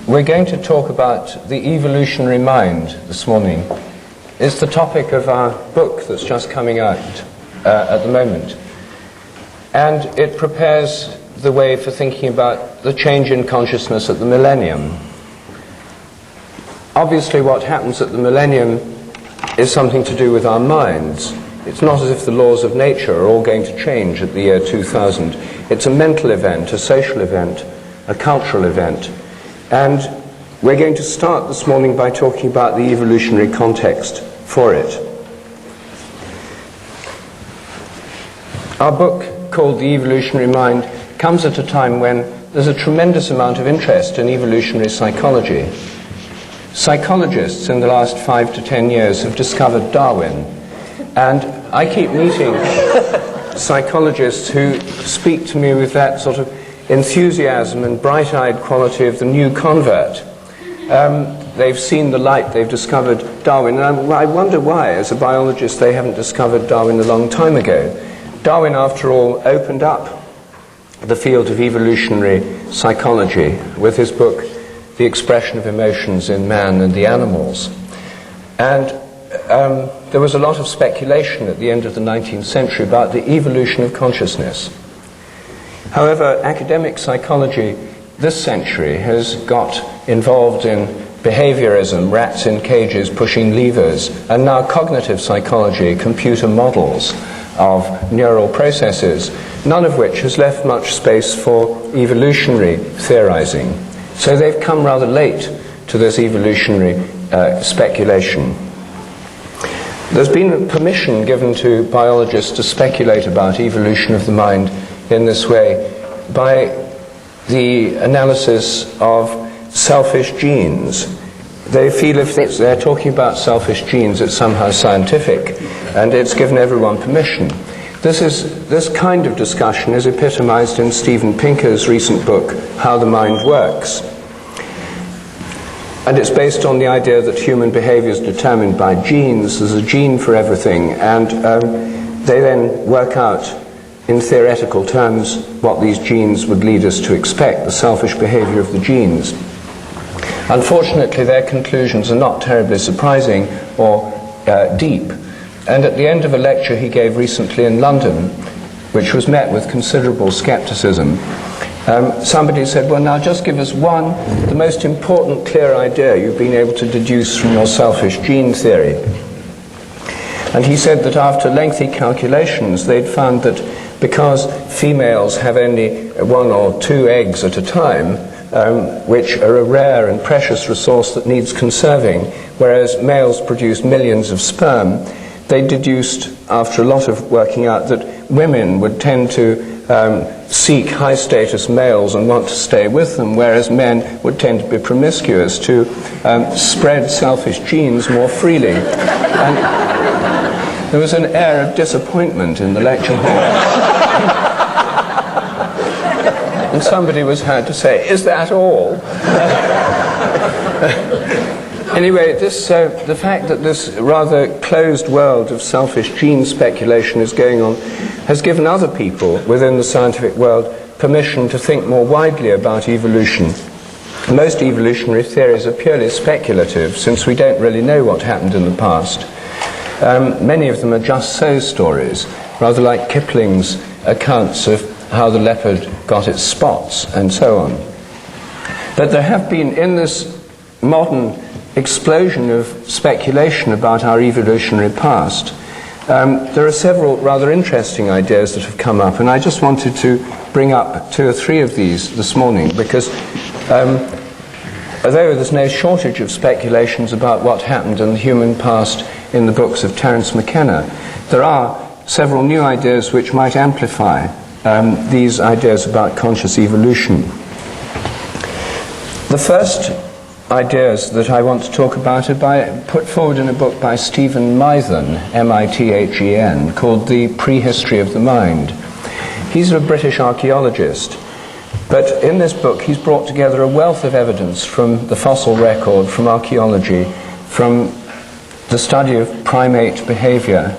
we're going to talk about the evolutionary mind this morning. It's the topic of our book that's just coming out at the moment. And it prepares the way for thinking about the change in consciousness at the millennium. Obviously, what happens at the millennium is something to do with our minds. It's not as if the laws of nature are all going to change at the year 2000. It's a mental event, a social event, a cultural event. And we're going to start this morning by talking about the evolutionary context for it. Our book, called The Evolutionary Mind, comes at a time when there's a tremendous amount of interest in evolutionary psychology. Psychologists in the last 5 to 10 years have discovered Darwin, and I keep meeting psychologists who speak to me with that sort of enthusiasm and bright-eyed quality of the new convert. They've seen the light, they've discovered Darwin, and I wonder why, as a biologist, they haven't discovered Darwin a long time ago. Darwin, after all, opened up the field of evolutionary psychology with his book, The Expression of Emotions in Man and the Animals. And there was a lot of speculation at the end of the 19th century about the evolution of consciousness. However, academic psychology this century has got involved in behaviorism, rats in cages pushing levers, and now cognitive psychology, computer models of neural processes, none of which has left much space for evolutionary theorizing. So they've come rather late to this evolutionary speculation. There's been permission given to biologists to speculate about evolution of the mind in this way by the analysis of selfish genes. They feel if they're talking about selfish genes, it's somehow scientific, and it's given everyone permission. This kind of discussion is epitomized in Steven Pinker's recent book, How the Mind Works. And it's based on the idea that human behavior is determined by genes. There's a gene for everything, and they then work out in theoretical terms what these genes would lead us to expect, the selfish behavior of the genes. Unfortunately, their conclusions are not terribly surprising or deep. And at the end of a lecture he gave recently in London, which was met with considerable skepticism, somebody said, well, now just give us the most important clear idea you've been able to deduce from your selfish gene theory. And he said that after lengthy calculations, they'd found that because females have only 1 or 2 eggs at a time, which are a rare and precious resource that needs conserving, whereas males produce millions of sperm, they deduced, after a lot of working out, that women would tend to seek high-status males and want to stay with them, whereas men would tend to be promiscuous, to spread selfish genes more freely. And there was an air of disappointment in the lecture hall. And somebody was heard to say, is that all? Anyway, the fact that this rather closed world of selfish gene speculation is going on has given other people within the scientific world permission to think more widely about evolution. Most evolutionary theories are purely speculative, since we don't really know what happened in the past. Many of them are just so stories, rather like Kipling's accounts of how the leopard got its spots and so on. But there have been, in this modern explosion of speculation about our evolutionary past, there are several rather interesting ideas that have come up, and I just wanted to bring up 2 or 3 of these this morning, because although there's no shortage of speculations about what happened in the human past in the books of Terence McKenna, there are several new ideas which might amplify these ideas about conscious evolution. The first ideas that I want to talk about are put forward in a book by Stephen Mithen, M-I-T-H-E-N, called The Prehistory of the Mind. He's a British archaeologist, but in this book he's brought together a wealth of evidence from the fossil record, from archaeology, from the study of primate behavior,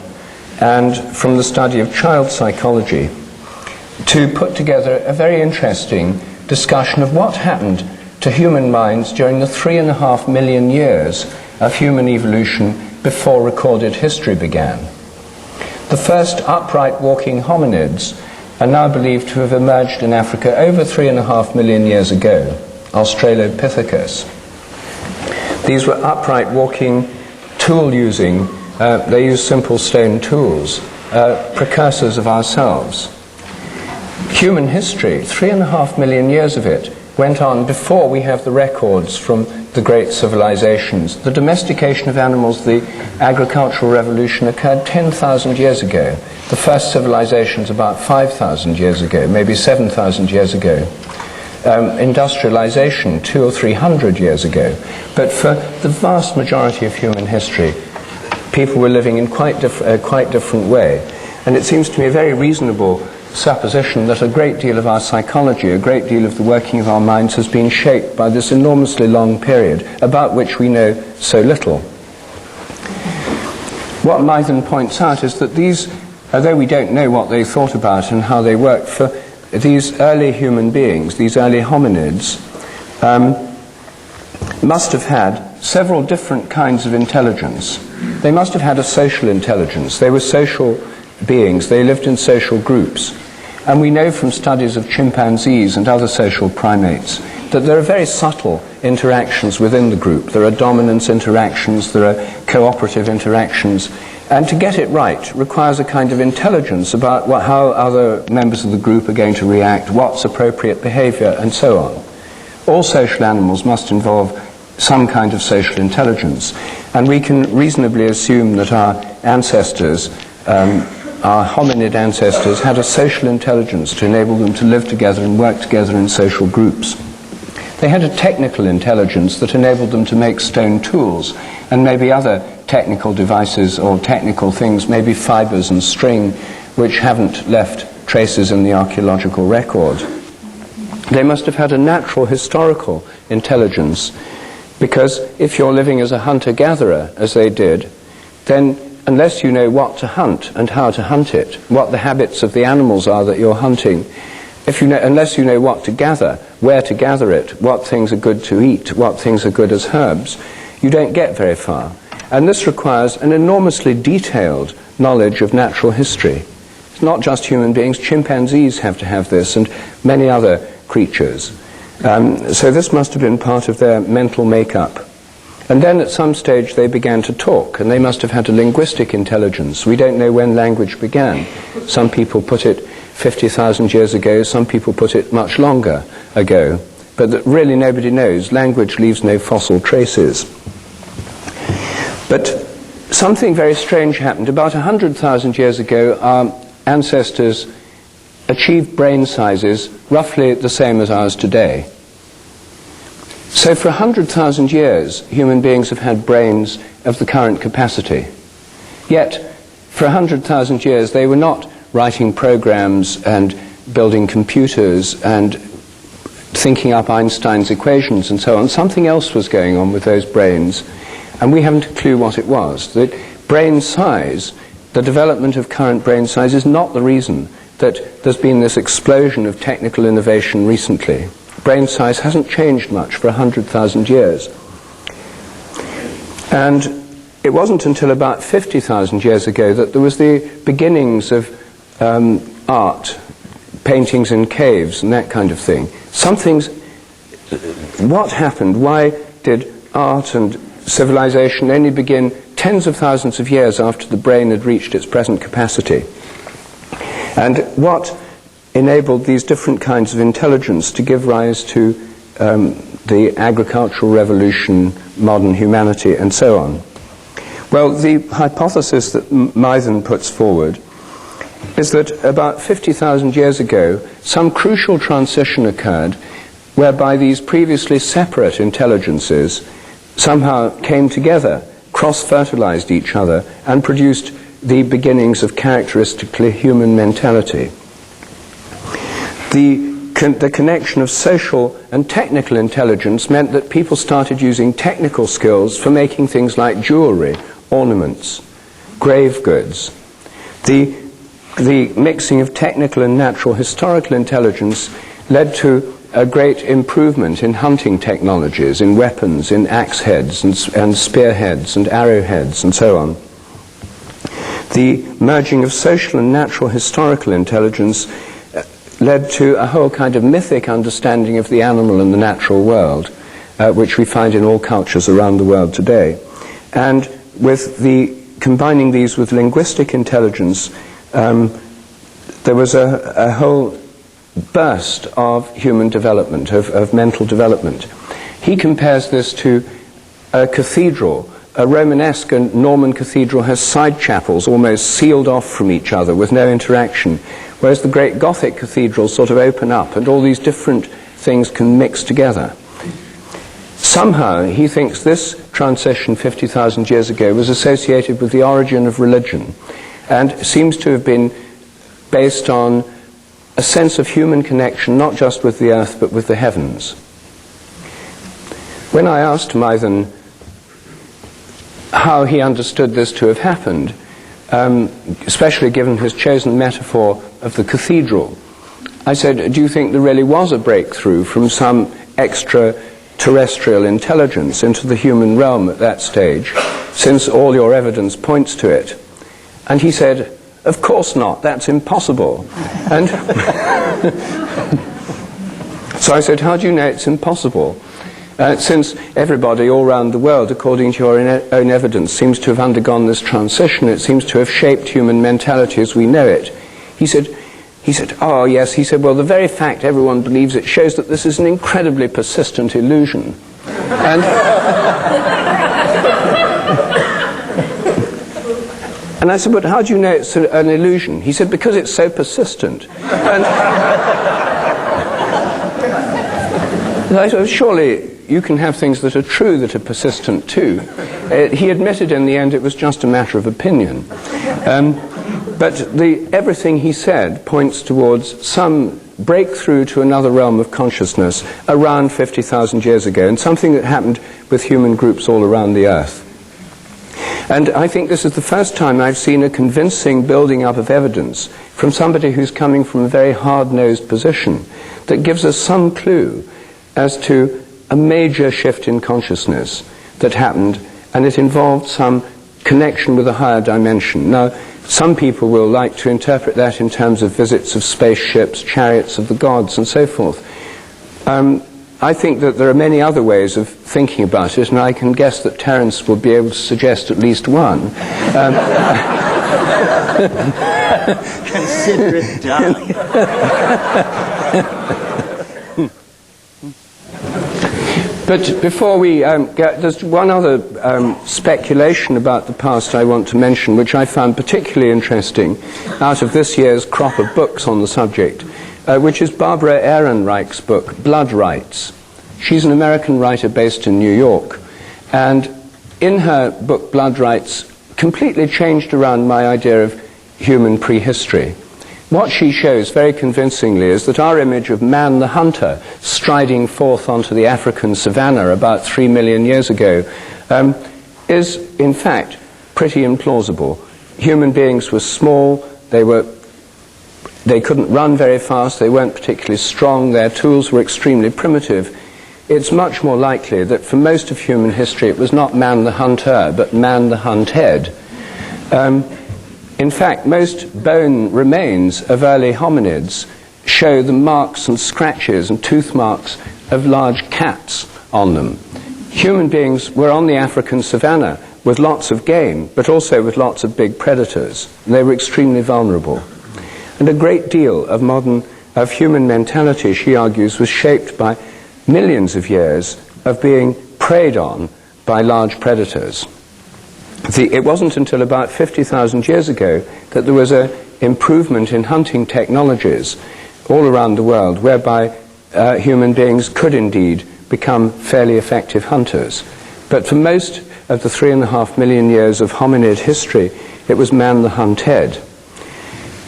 and from the study of child psychology, to put together a very interesting discussion of what happened to human minds during the 3.5 million years of human evolution before recorded history began. The first upright walking hominids are now believed to have emerged in Africa over 3.5 million years ago, Australopithecus. These were upright walking, tool-using, they used simple stone tools, precursors of ourselves. Human history, 3.5 million years of it, went on before we have the records from the great civilizations. The domestication of animals, the agricultural revolution, occurred 10,000 years ago. The first civilizations about 5,000 years ago, maybe 7,000 years ago. Industrialization 200 or 300 years ago. But for the vast majority of human history, people were living in quite different way. And it seems to me a very reasonable supposition that a great deal of our psychology, a great deal of the working of our minds has been shaped by this enormously long period about which we know so little. What Mythen points out is that these, although we don't know what they thought about and how they worked, for these early human beings, these early hominids, must have had several different kinds of intelligence. They must have had a social intelligence. They were social beings. They lived in social groups. And we know from studies of chimpanzees and other social primates that there are very subtle interactions within the group. There are dominance interactions, there are cooperative interactions. And to get it right requires a kind of intelligence about how other members of the group are going to react, what's appropriate behavior, and so on. All social animals must involve some kind of social intelligence. And we can reasonably assume that our ancestors, our hominid ancestors, had a social intelligence to enable them to live together and work together in social groups. They had a technical intelligence that enabled them to make stone tools and maybe other technical devices or technical things, maybe fibers and string, which haven't left traces in the archaeological record. They must have had a natural historical intelligence, because if you're living as a hunter-gatherer, as they did, then unless you know what to hunt and how to hunt it, what the habits of the animals are that you're hunting, unless you know what to gather, where to gather it, what things are good to eat, what things are good as herbs, you don't get very far. And this requires an enormously detailed knowledge of natural history. It's not just human beings, chimpanzees have to have this, and many other creatures. So this must have been part of their mental makeup. And then at some stage they began to talk, and they must have had a linguistic intelligence. We don't know when language began. Some people put it 50,000 years ago, some people put it much longer ago. But that really nobody knows. Language leaves no fossil traces. But something very strange happened. About 100,000 years ago, our ancestors achieved brain sizes roughly the same as ours today. So for 100,000 years, human beings have had brains of the current capacity. Yet, for 100,000 years, they were not writing programs and building computers and thinking up Einstein's equations and so on. Something else was going on with those brains, and we haven't a clue what it was. The brain size, the development of current brain size, is not the reason that there's been this explosion of technical innovation recently. Brain size hasn't changed much for 100,000 years. And it wasn't until about 50,000 years ago that there was the beginnings of art, paintings in caves and that kind of thing. What happened? Why did art and civilization only begin tens of thousands of years after the brain had reached its present capacity? And what enabled these different kinds of intelligence to give rise to the agricultural revolution, modern humanity, and so on? Well, the hypothesis that Mythen puts forward is that about 50,000 years ago, some crucial transition occurred whereby these previously separate intelligences somehow came together, cross-fertilized each other, and produced the beginnings of characteristically human mentality. The connection of social and technical intelligence meant that people started using technical skills for making things like jewelry, ornaments, grave goods. The mixing of technical and natural historical intelligence led to a great improvement in hunting technologies, in weapons, in axe heads and spearheads and arrowheads and so on. The merging of social and natural historical intelligence led to a whole kind of mythic understanding of the animal and the natural world, which we find in all cultures around the world today. And with combining these with linguistic intelligence, there was a whole burst of human development, of mental development. He compares this to a cathedral. A Romanesque and Norman cathedral has side chapels almost sealed off from each other with no interaction, whereas the great Gothic cathedrals sort of open up and all these different things can mix together. Somehow he thinks this transition 50,000 years ago was associated with the origin of religion and seems to have been based on a sense of human connection not just with the earth but with the heavens. When I asked Mythen how he understood this to have happened, especially given his chosen metaphor of the cathedral, I said, do you think there really was a breakthrough from some extraterrestrial intelligence into the human realm at that stage, since all your evidence points to it? And he said, of course not, that's impossible. And so I said, how do you know it's impossible? Since everybody all around the world, according to your own evidence, seems to have undergone this transition, it seems to have shaped human mentality as we know it. He said, oh yes, he said, well, the very fact everyone believes it shows that this is an incredibly persistent illusion. And I said, but how do you know it's an illusion? He said, because it's so persistent. And I said, surely you can have things that are true that are persistent too. He admitted in the end it was just a matter of opinion. But everything he said points towards some breakthrough to another realm of consciousness around 50,000 years ago, and something that happened with human groups all around the earth. And I think this is the first time I've seen a convincing building up of evidence from somebody who's coming from a very hard-nosed position that gives us some clue as to a major shift in consciousness that happened, and it involved some connection with a higher dimension. Now, some people will like to interpret that in terms of visits of spaceships, chariots of the gods, and so forth. I think that there are many other ways of thinking about it, and I can guess that Terence will be able to suggest at least one. Consider it done. But before we there's one other speculation about the past I want to mention, which I found particularly interesting out of this year's crop of books on the subject, which is Barbara Ehrenreich's book, Blood Rights. She's an American writer based in New York, and in her book, Blood Rights, completely changed around my idea of human prehistory. What she shows very convincingly is that our image of man the hunter striding forth onto the African savannah about 3 million years ago is in fact pretty implausible. Human beings were small, they couldn't run very fast, they weren't particularly strong, their tools were extremely primitive. It's much more likely that for most of human history it was not man the hunter but man the hunted. In fact, most bone remains of early hominids show the marks and scratches and tooth marks of large cats on them. Human beings were on the African savannah with lots of game, but also with lots of big predators. They were extremely vulnerable. And a great deal of human mentality, she argues, was shaped by millions of years of being preyed on by large predators. It wasn't until about 50,000 years ago that there was an improvement in hunting technologies all around the world, whereby human beings could indeed become fairly effective hunters. But for most of the 3.5 million years of hominid history, it was man the hunted.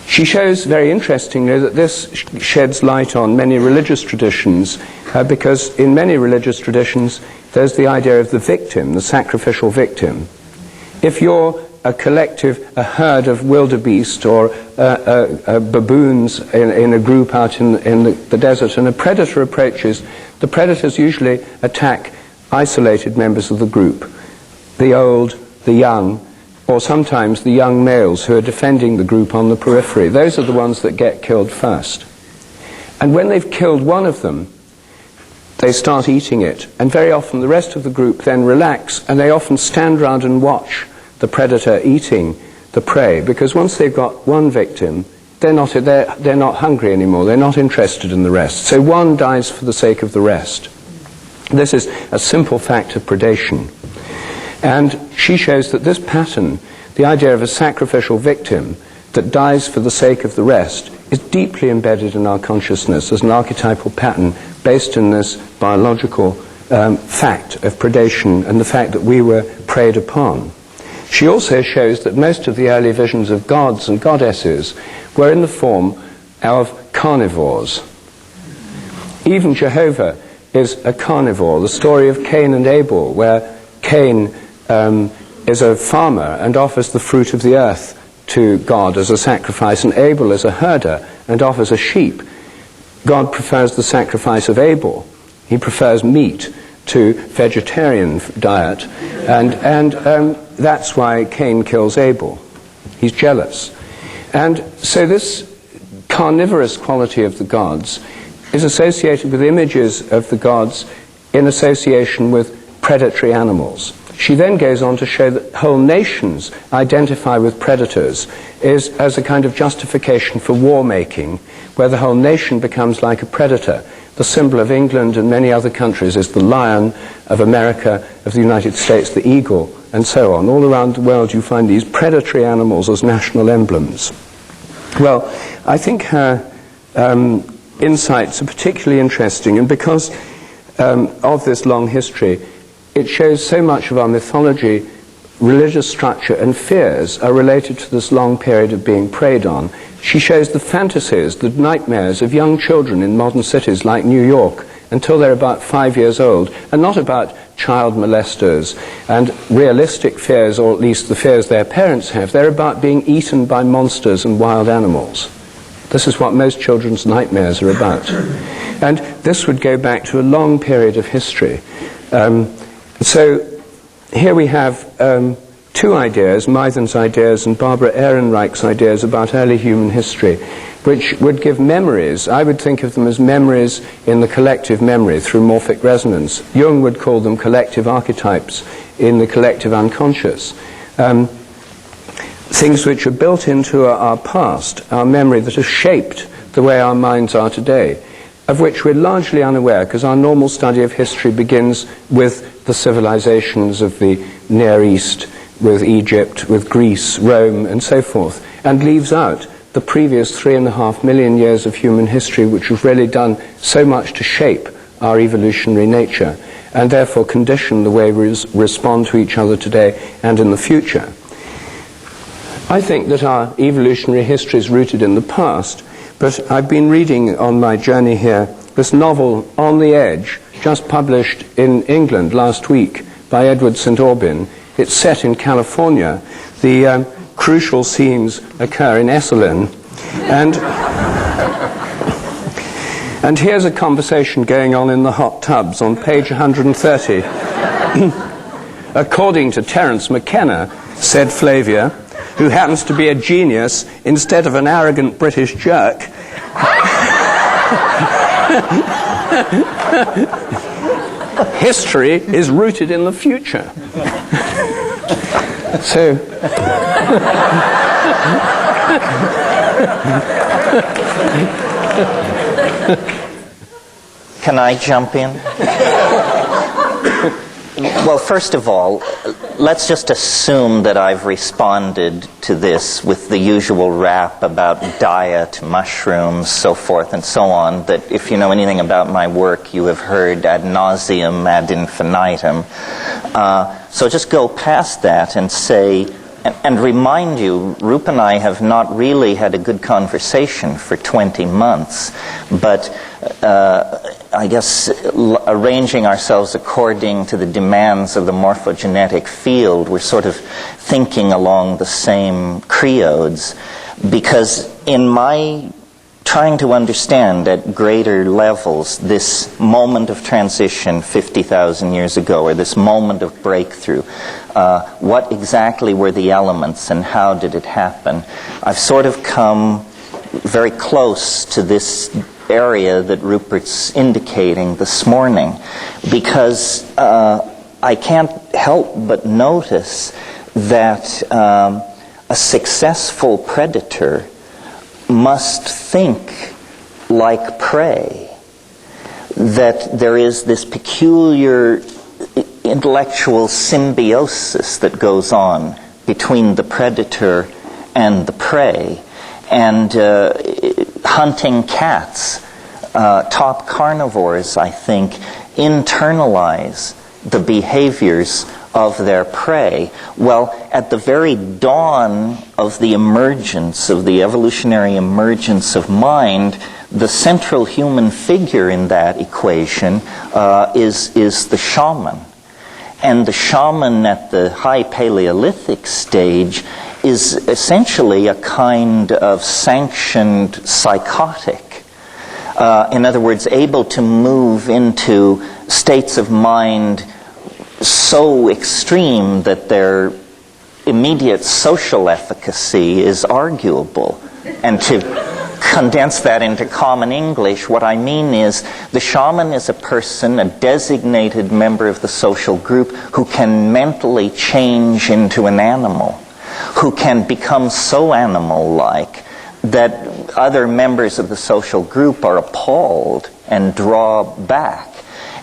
She shows very interestingly that this sheds light on many religious traditions, because in many religious traditions there's the idea of the victim, the sacrificial victim. If you're a collective, a herd of wildebeest or baboons in a group out in the desert, and a predator approaches, the predators usually attack isolated members of the group, the old, the young, or sometimes the young males who are defending the group on the periphery. Those are the ones that get killed first. And when they've killed one of them, they start eating it, and very often the rest of the group then relax, and they often stand around and watch the predator eating the prey, because once they've got one victim, they're not hungry anymore, they're not interested in the rest. So one dies for the sake of the rest. This is a simple fact of predation. And she shows that this pattern, the idea of a sacrificial victim that dies for the sake of the rest, is deeply embedded in our consciousness as an archetypal pattern based in this biological fact of predation and the fact that we were preyed upon. She also shows that most of the early visions of gods and goddesses were in the form of carnivores. Even Jehovah is a carnivore. The story of Cain and Abel, where Cain is a farmer and offers the fruit of the earth to God as a sacrifice, and Abel is a herder and offers a sheep. God prefers the sacrifice of Abel. He prefers meat to vegetarian diet, and that's why Cain kills Abel. He's jealous. And so this carnivorous quality of the gods is associated with images of the gods in association with predatory animals. She then goes on to show that whole nations identify with predators as a kind of justification for war making, where the whole nation becomes like a predator. The symbol of England and many other countries is the lion, of America, of the United States, the eagle, and so on. All around the world you find these predatory animals as national emblems. Well, I think her insights are particularly interesting, and because of this long history, it shows so much of our mythology, religious structure, and fears are related to this long period of being preyed on. She shows the fantasies, the nightmares of young children in modern cities like New York until they're about 5 years old, and not about child molesters and realistic fears, or at least the fears their parents have. They're about being eaten by monsters and wild animals. This is what most children's nightmares are about. And this would go back to a long period of history. So here we have two ideas, Mythen's ideas and Barbara Ehrenreich's ideas about early human history, which would give memories. I would think of them as memories in the collective memory through morphic resonance. Jung would call them collective archetypes in the collective unconscious. Things which are built into our past, our memory, that have shaped the way our minds are today, of which we're largely unaware, because our normal study of history begins with the civilizations of the Near East, with Egypt, with Greece, Rome, and so forth, and leaves out the previous 3.5 million years of human history, which have really done so much to shape our evolutionary nature, and therefore condition the way we respond to each other today and in the future. I think that our evolutionary history is rooted in the past, but I've been reading on my journey here this novel, On the Edge, just published in England last week by Edward St. Aubyn. It's set in California. The crucial scenes occur in Esalen. And here's a conversation going on in the hot tubs on page 130. According to Terence McKenna, said Flavia, who happens to be a genius instead of an arrogant British jerk, history is rooted in the future. So, can I jump in? Well, first of all, let's just assume that I've responded to this with the usual rap about diet, mushrooms, so forth and so on, that if you know anything about my work, you have heard ad nauseum, ad infinitum. So just go past that and say, and remind you, Rup and I have not really had a good conversation for 20 months, but I guess, arranging ourselves according to the demands of the morphogenetic field, we're sort of thinking along the same creodes, because in my trying to understand at greater levels this moment of transition 50,000 years ago, or this moment of breakthrough, what exactly were the elements and how did it happen? I've sort of come very close to this area that Rupert's indicating this morning, because I can't help but notice that a successful predator must think like prey, that there is this peculiar intellectual symbiosis that goes on between the predator and the prey. And hunting cats, top carnivores, I think, internalize the behaviors of their prey. Well, at the very dawn of the emergence, of the evolutionary emergence of mind, the central human figure in that equation is the shaman. And the shaman at the high Paleolithic stage is essentially a kind of sanctioned psychotic. In other words, able to move into states of mind so extreme that their immediate social efficacy is arguable. And to condense that into common English, what I mean is the shaman is a person, a designated member of the social group, who can mentally change into an animal, who can become so animal-like that other members of the social group are appalled and draw back.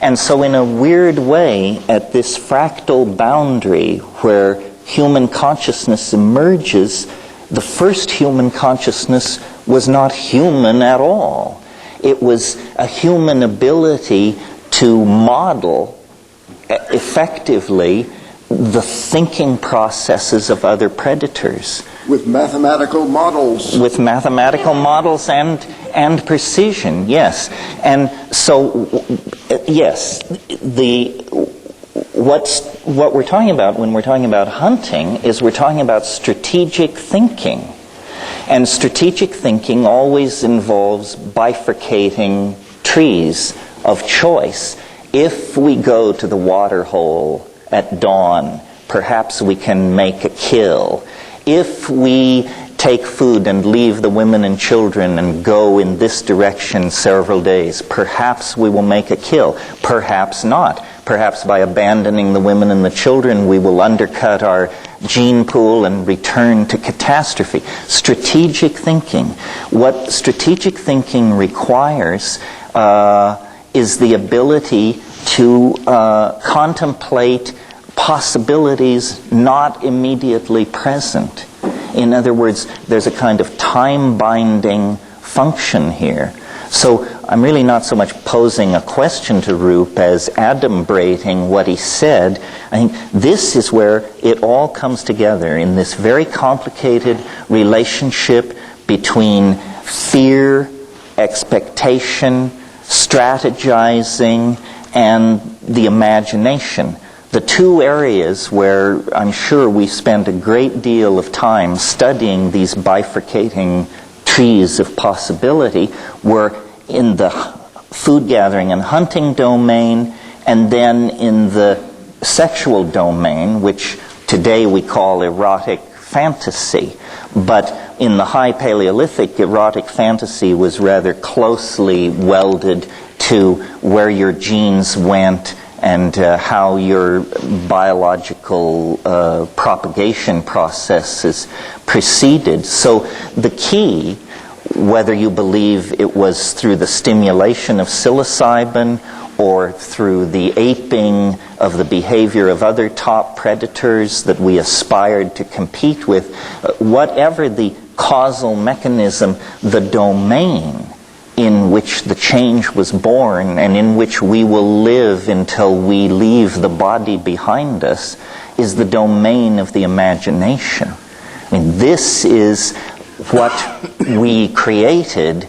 And so in a weird way, at this fractal boundary where human consciousness emerges, the first human consciousness was not human at all. It was a human ability to model effectively the thinking processes of other predators. With mathematical models. With mathematical models and precision, yes. And so, yes, what we're talking about when we're talking about hunting is we're talking about strategic thinking. And strategic thinking always involves bifurcating trees of choice. If we go to the water hole at dawn, perhaps we can make a kill. If we take food and leave the women and children and go in this direction several days, perhaps we will make a kill. Perhaps not. Perhaps by abandoning the women and the children, we will undercut our gene pool and return to catastrophe. Strategic thinking. What strategic thinking requires is the ability to contemplate possibilities not immediately present. In other words, there's a kind of time-binding function here. So I'm really not so much posing a question to Rup as adumbrating what he said. I think this is where it all comes together in this very complicated relationship between fear, expectation, strategizing, and the imagination. The two areas where I'm sure we spent a great deal of time studying these bifurcating trees of possibility were in the food gathering and hunting domain, and then in the sexual domain, which today we call erotic fantasy. But in the high Paleolithic, erotic fantasy was rather closely welded to where your genes went and how your biological propagation processes proceeded. So the key, whether you believe it was through the stimulation of psilocybin or through the aping of the behavior of other top predators that we aspired to compete with, whatever the causal mechanism, the domain in which the change was born and in which we will live until we leave the body behind us is the domain of the imagination. I mean, this is what we created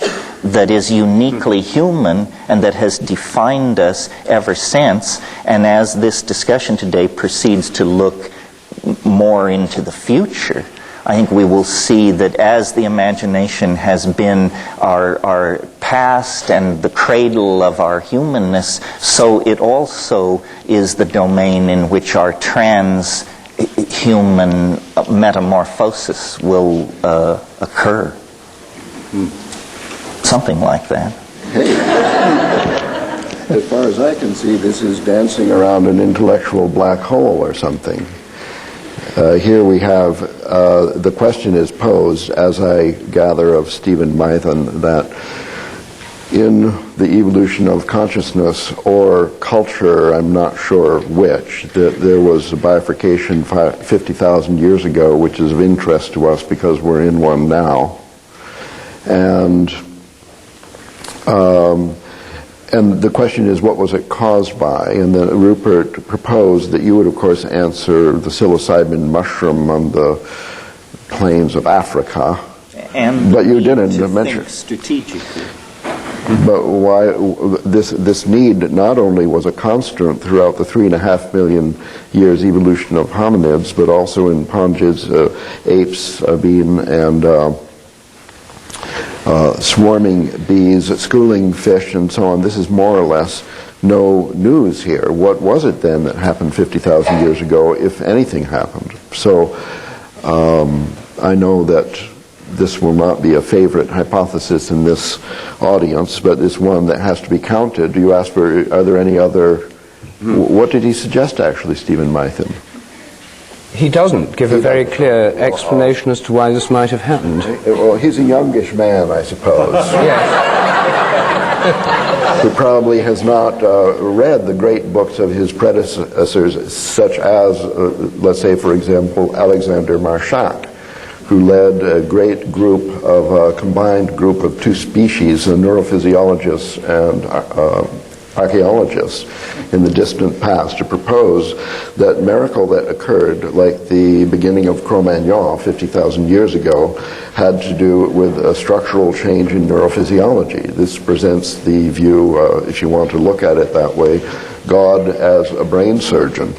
that is uniquely human and that has defined us ever since. And as this discussion today proceeds to look more into the future, I think we will see that as the imagination has been our past and the cradle of our humanness, so it also is the domain in which our trans-human metamorphosis will occur. Something like that. As far as I can see, this is dancing around an intellectual black hole or something. Here we have, the question is posed, as I gather of Stephen Mython, that in the evolution of consciousness or culture, I'm not sure which, that there was a bifurcation 50,000 years ago, which is of interest to us because we're in one now. And the question is, what was it caused by? And then Rupert proposed that you would, of course, answer the psilocybin mushroom on the plains of Africa. But you didn't mention strategically. But why this need not only was a constant throughout the 3.5 million years evolution of hominids, but also in Ponge's apes, being and swarming bees, schooling fish, and so on. This is more or less no news here. What was it then that happened 50,000 years ago, if anything happened? So I know that this will not be a favorite hypothesis in this audience, but it's one that has to be counted. You asked for, are there any other... What did he suggest, actually, Stephen Mython? He doesn't give a very clear explanation as to why this might have happened. Well, he's a youngish man, I suppose. Yes. Who probably has not read the great books of his predecessors, such as, let's say, for example, Alexander Marchak, who led a great group of, a combined group of two species, neurophysiologists and archaeologists in the distant past, to propose that miracle that occurred, like the beginning of Cro-Magnon 50,000 years ago, had to do with a structural change in neurophysiology. This presents the view, if you want to look at it that way, God as a brain surgeon,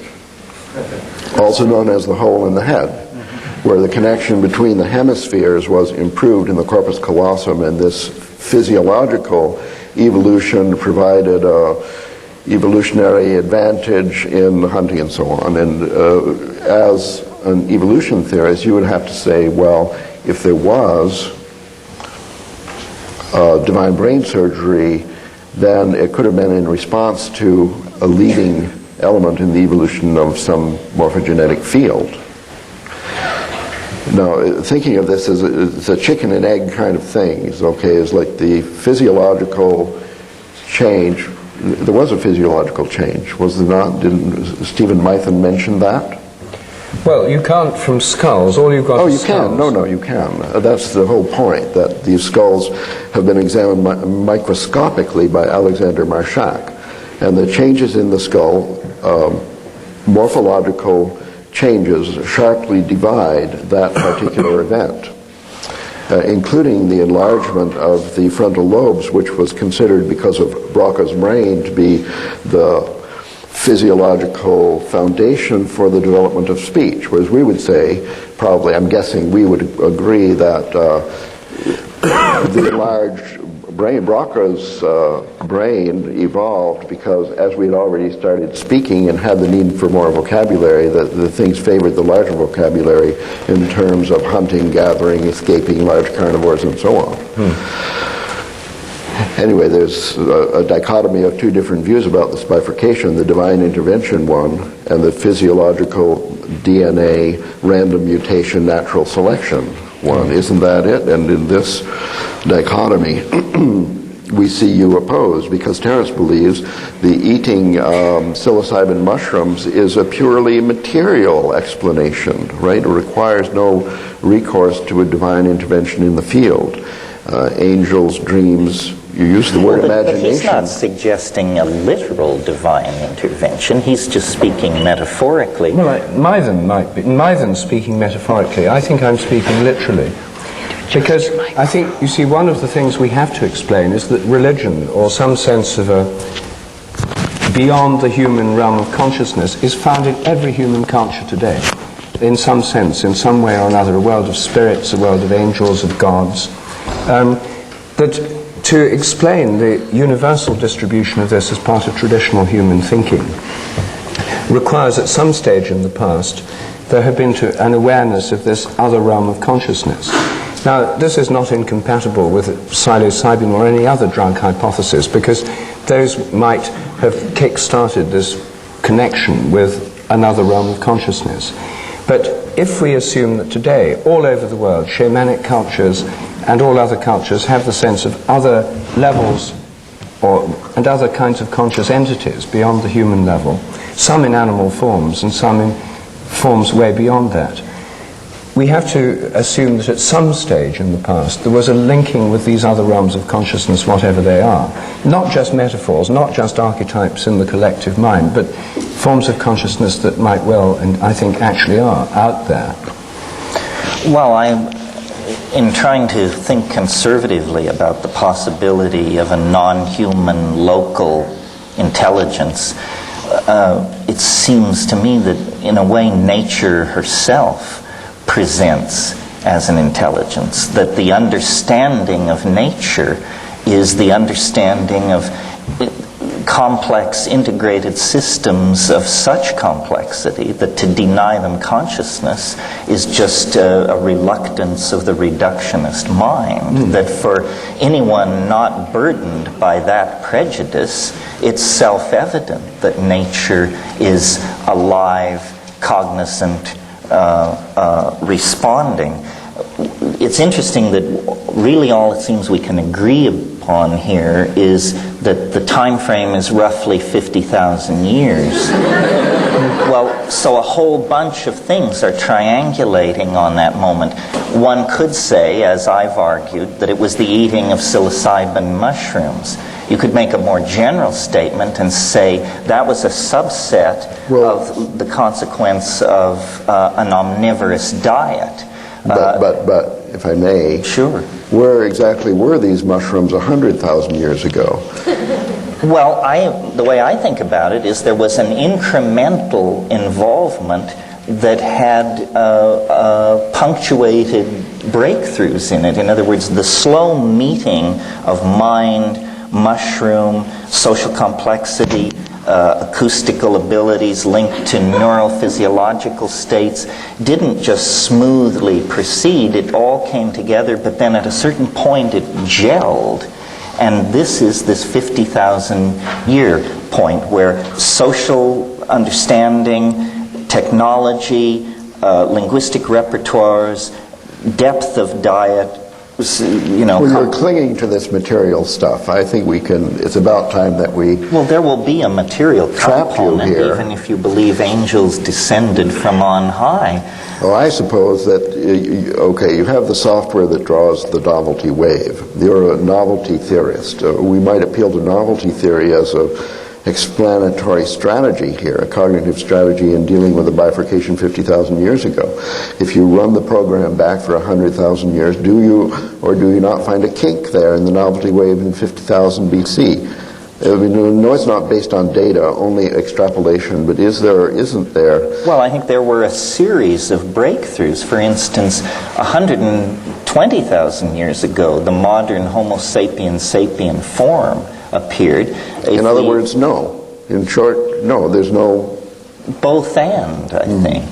also known as the hole in the head, where the connection between the hemispheres was improved in the corpus callosum, and this physiological evolution provided evolutionary advantage in hunting and so on. And as an evolution theorist, you would have to say, well, if there was divine brain surgery, then it could have been in response to a leading element in the evolution of some morphogenetic field. Now, thinking of this as it's a chicken and egg kind of thing, is like the physiological change. There was a physiological change, was there not? Didn't Stephen Mython mention that? Well, you can't from skulls. All you've got is skulls. No, you can. That's the whole point, that these skulls have been examined microscopically by Alexander Marchak. And the changes in the skull, morphological changes, sharply divide that particular event, including the enlargement of the frontal lobes, which was considered, because of Broca's brain, to be the physiological foundation for the development of speech. Whereas we would say, probably, I'm guessing we would agree that the enlarged brain, Broca's brain evolved because as we had already started speaking and had the need for more vocabulary, the things favored the larger vocabulary in terms of hunting, gathering, escaping large carnivores, and so on. Anyway, there's a dichotomy of two different views about this bifurcation, the divine intervention one and the physiological DNA random mutation natural selection one. Isn't that it? And in this dichotomy, we see you opposed, because Terence believes the eating psilocybin mushrooms is a purely material explanation, right? It requires no recourse to a divine intervention in the field. Angels, dreams, you use the word imagination. But he's not suggesting a literal divine intervention. He's just speaking metaphorically. Well, Mython might be. Mython's speaking metaphorically. I think I'm speaking literally. Because I think, you see, one of the things we have to explain is that religion, or some sense of a beyond the human realm of consciousness, is found in every human culture today. In some sense, in some way or another, a world of spirits, a world of angels, of gods. That to explain the universal distribution of this as part of traditional human thinking requires at some stage in the past there have been an awareness of this other realm of consciousness. Now, this is not incompatible with psilocybin or any other drug hypothesis, because those might have kick-started this connection with another realm of consciousness. But if we assume that today, all over the world, shamanic cultures and all other cultures have the sense of other levels and other kinds of conscious entities beyond the human level, some in animal forms and some in forms way beyond that, we have to assume that at some stage in the past there was a linking with these other realms of consciousness, whatever they are. Not just metaphors, not just archetypes in the collective mind, but forms of consciousness that might well, and I think actually are, out there. Well, in trying to think conservatively about the possibility of a non-human local intelligence, it seems to me that in a way nature herself presents as an intelligence, that the understanding of nature is the understanding of complex integrated systems of such complexity that to deny them consciousness is just a reluctance of the reductionist mind, that for anyone not burdened by that prejudice, it's self-evident that nature is alive, cognizant, responding. It's interesting that really all it seems we can agree upon here is that the time frame is roughly 50,000 years. Well, so a whole bunch of things are triangulating on that moment. One could say, as I've argued, that it was the eating of psilocybin mushrooms. You could make a more general statement and say that was a subset of the consequence of an omnivorous diet. But if I may, sure. Where exactly were these mushrooms 100,000 years ago? Well, the way I think about it is there was an incremental involvement that had punctuated breakthroughs in it. In other words, the slow meeting of mind, mushroom, social complexity, acoustical abilities linked to neurophysiological states didn't just smoothly proceed. It all came together, but then at a certain point it gelled. And this is this 50,000 year point where social understanding, technology, linguistic repertoires, depth of diet, Well, you're clinging to this material stuff. I think it's about time that we... Well, there will be a material component, even if you believe angels descended from on high. Well, I suppose that, you have the software that draws the novelty wave. You're a novelty theorist. We might appeal to novelty theory as a explanatory strategy here, a cognitive strategy in dealing with the bifurcation 50,000 years ago. If you run the program back for 100,000 years, do you or do you not find a kink there in the novelty wave in 50,000 BC? I mean, no, it's not based on data, only extrapolation, but is there or isn't there? Well, I think there were a series of breakthroughs. For instance, 120,000 years ago, the modern Homo sapiens sapien form appeared. In other words, no. In short, no, there's no... Both and, I think.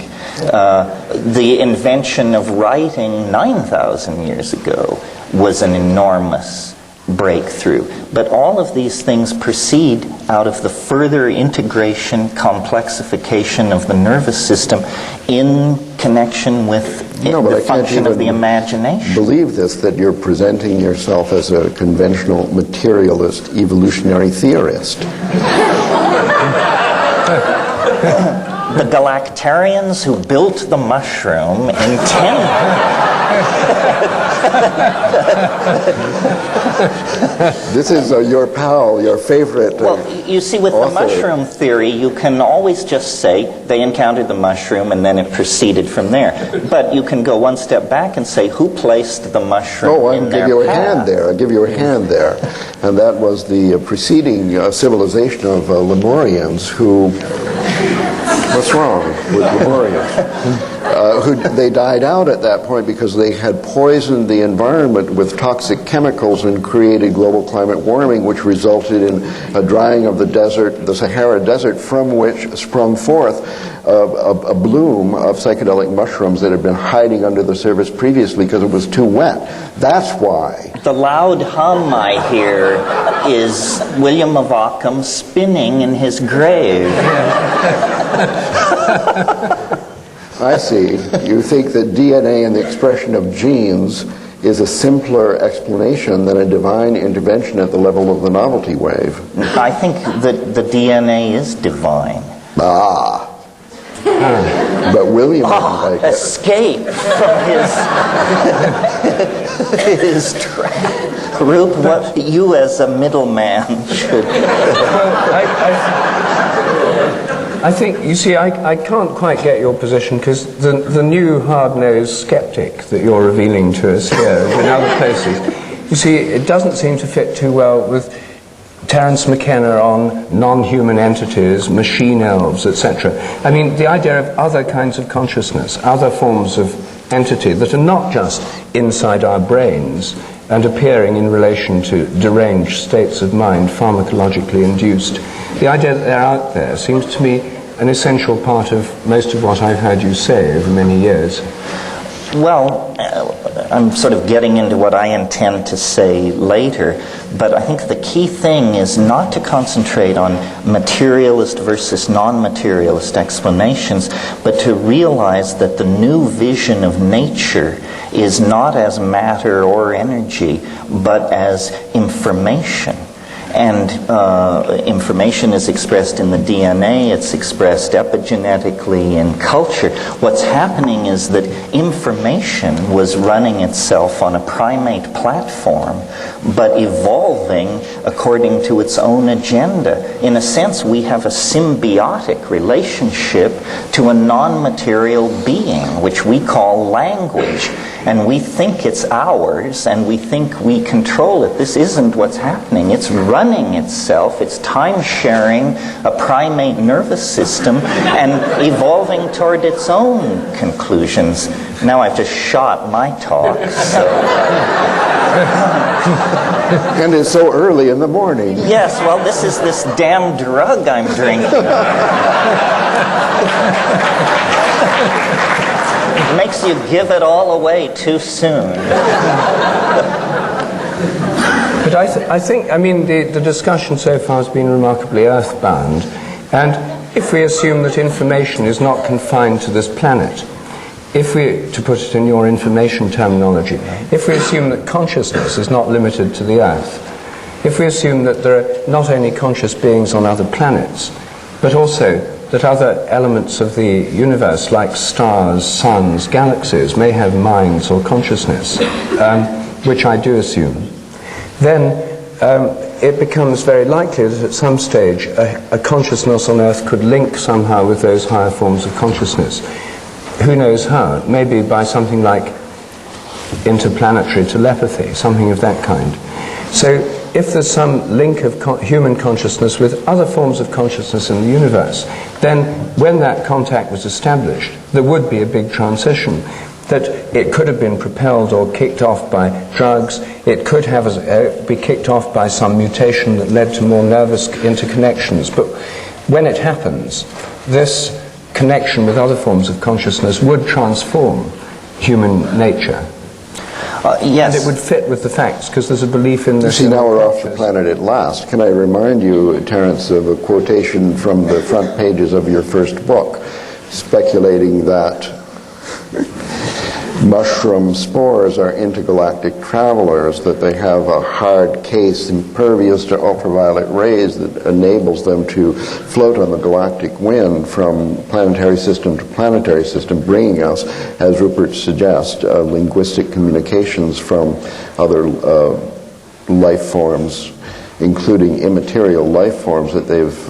The invention of writing 9,000 years ago was an enormous breakthrough. But all of these things proceed out of the further integration, complexification of the nervous system in connection with the function of the imagination. Believe this, that you're presenting yourself as a conventional materialist evolutionary theorist. The Galactarians who built the mushroom intended This is your pal, your favorite Well, you see, with the author. mushroom theory, you can always just say they encountered the mushroom and then it proceeded from there. But you can go one step back and say, who placed the mushroom Oh, in I'll their give you a path? hand there. I'll give you a hand there. And that was the preceding civilization of Lemurians who... What's wrong with Lemurians? They died out at that point because they had poisoned the environment with toxic chemicals and created global climate warming, which resulted in a drying of the desert, the Sahara Desert, from which sprung forth a bloom of psychedelic mushrooms that had been hiding under the surface previously because it was too wet. That's why. The loud hum I hear is William of Ockham spinning in his grave. I see. You think that DNA and the expression of genes is a simpler explanation than a divine intervention at the level of the novelty wave. I think that the DNA is divine. Ah. But William didn't like it. Escape from his trap. Rup, what you as a middleman should... I think, you see, I can't quite get your position because the new hard-nosed skeptic that you're revealing to us here and in other places, you see, it doesn't seem to fit too well with Terence McKenna on non-human entities, machine elves, etc. I mean, the idea of other kinds of consciousness, other forms of entity that are not just inside our brains and appearing in relation to deranged states of mind, pharmacologically induced. The idea that they're out there seems to me an essential part of most of what I've heard you say over many years. Well, I'm sort of getting into what I intend to say later, but I think the key thing is not to concentrate on materialist versus non-materialist explanations, but to realize that the new vision of nature is not as matter or energy, but as information. And information is expressed in the DNA, it's expressed epigenetically in culture. What's happening is that information was running itself on a primate platform, but evolving according to its own agenda. In a sense, we have a symbiotic relationship to a non-material being, which we call language. And we think it's ours, and we think we control it. This isn't what's happening. It's running itself. It's time-sharing a primate nervous system and evolving toward its own conclusions. Now I've just shot my talk. So. And it's so early in the morning. Yes, well, this is this damn drug I'm drinking. It makes you give it all away too soon. But I think, I mean, the discussion so far has been remarkably earthbound. And if we assume that information is not confined to this planet, if we, to put it in your information terminology, if we assume that consciousness is not limited to the Earth, if we assume that there are not only conscious beings on other planets, but also that other elements of the universe, like stars, suns, galaxies, may have minds or consciousness, which I do assume, then it becomes very likely that at some stage a consciousness on Earth could link somehow with those higher forms of consciousness. Who knows how? Maybe by something like interplanetary telepathy, something of that kind. So if there's some link of human consciousness with other forms of consciousness in the universe, then when that contact was established, there would be a big transition. That it could have been propelled or kicked off by drugs, it could have be kicked off by some mutation that led to more nervous interconnections. But when it happens, this connection with other forms of consciousness would transform human nature. Yes. And it would fit with the facts, because there's a belief in this. You see, now we're off the planet at last. Can I remind you, Terence, of a quotation from the front pages of your first book, speculating that mushroom spores are intergalactic travelers, that they have a hard case impervious to ultraviolet rays that enables them to float on the galactic wind from planetary system to planetary system, bringing us, as Rupert suggests, linguistic communications from other life forms, including immaterial life forms that they've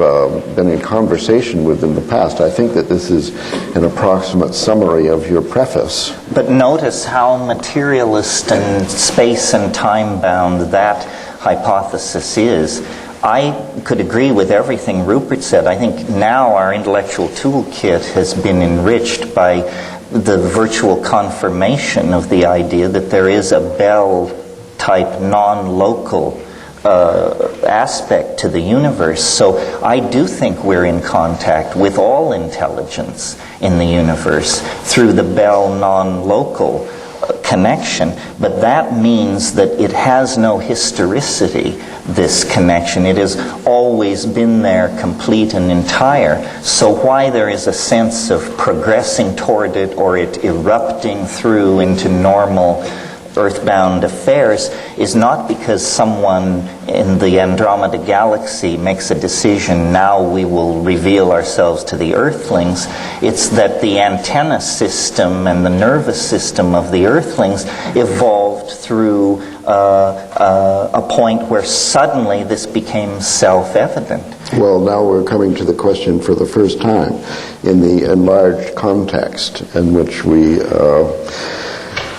been in conversation with in the past. I think that this is an approximate summary of your preface. But notice how materialist and space and time bound that hypothesis is. I could agree with everything Rupert said. I think now our intellectual toolkit has been enriched by the virtual confirmation of the idea that there is a Bell-type non-local aspect to the universe. So I do think we're in contact with all intelligence in the universe through the Bell non-local connection, but that means that it has no historicity, this connection. It has always been there, complete and entire. So why there is a sense of progressing toward it or it erupting through into normal earthbound affairs is not because someone in the Andromeda galaxy makes a decision, now we will reveal ourselves to the earthlings. It's that the antenna system and the nervous system of the earthlings evolved through a point where suddenly this became self-evident. Well, now we're coming to the question for the first time in the enlarged context in which we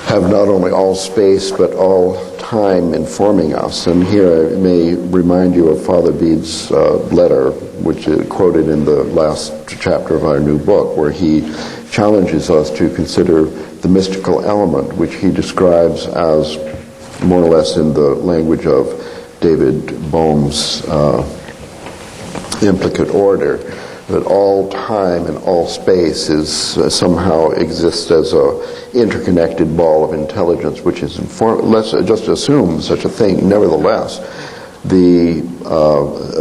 have not only all space but all time informing us. And here I may remind you of Father Bede's letter, which is quoted in the last chapter of our new book, where he challenges us to consider the mystical element, which he describes as, more or less in the language of David Bohm's implicate order, that all time and all space is somehow exists as a interconnected ball of intelligence, which is let's just assume such a thing. Nevertheless, the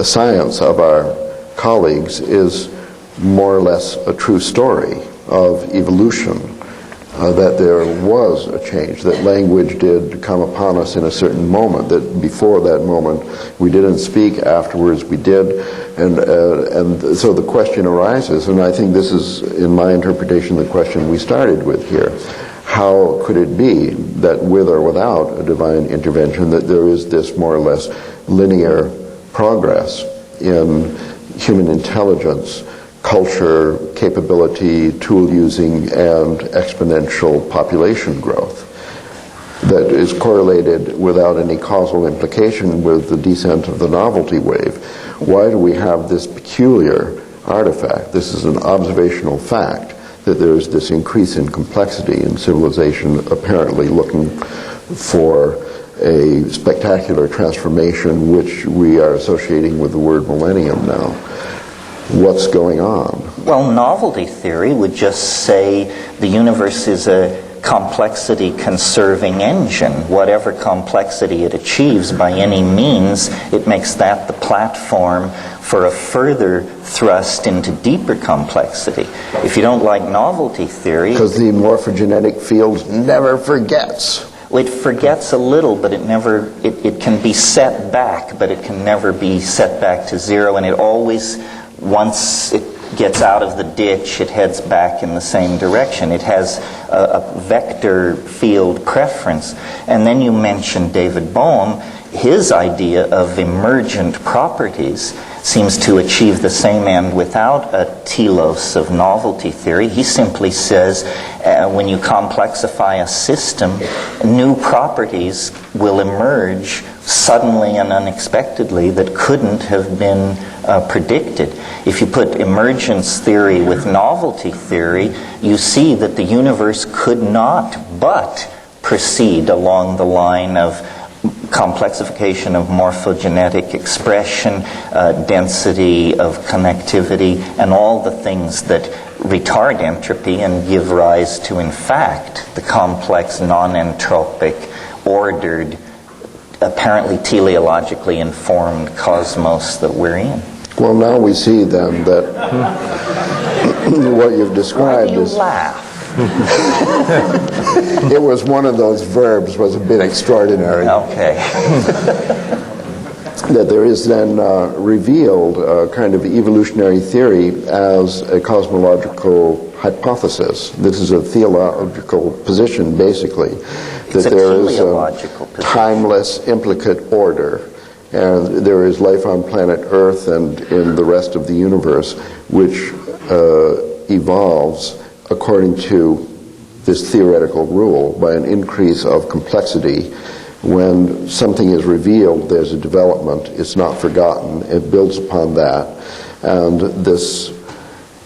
science of our colleagues is more or less a true story of evolution, that there was a change, that language did come upon us in a certain moment, that before that moment we didn't speak, afterwards we did, and so the question arises, and I think this is, in my interpretation, the question we started with here. How could it be that with or without a divine intervention that there is this more or less linear progress in human intelligence, culture, capability, tool using, and exponential population growth that is correlated without any causal implication with the descent of the novelty wave? Why do we have this peculiar artifact? This is an observational fact that there is this increase in complexity in civilization, apparently looking for a spectacular transformation, which we are associating with the word millennium now. What's going on? Well, novelty theory would just say the universe is a complexity conserving engine. Whatever complexity it achieves by any means, it makes that the platform for a further thrust into deeper complexity. If you don't like novelty theory... Because the morphogenetic field never forgets. It forgets a little, but it can be set back, but it can never be set back to zero, and it always, once it gets out of the ditch, it heads back in the same direction. It has a vector field preference. And then you mentioned David Bohm. His idea of emergent properties seems to achieve the same end without a telos of novelty theory. He simply says when you complexify a system, new properties will emerge suddenly and unexpectedly that couldn't have been predicted. If you put emergence theory with novelty theory, you see that the universe could not but proceed along the line of complexification of morphogenetic expression, density of connectivity, and all the things that retard entropy and give rise to, in fact, the complex, non-entropic, ordered, apparently teleologically informed cosmos that we're in. Well, now we see then that what you've described Why do you is... laugh? It was one of those verbs, was a bit extraordinary. Okay. That there is then revealed a kind of evolutionary theory as a cosmological hypothesis. This is a theological position, basically, that there is a timeless, implicate order, and there is life on planet Earth and in the rest of the universe, which evolves according to this theoretical rule by an increase of complexity. When something is revealed, there's a development. It's not forgotten. It builds upon that. And this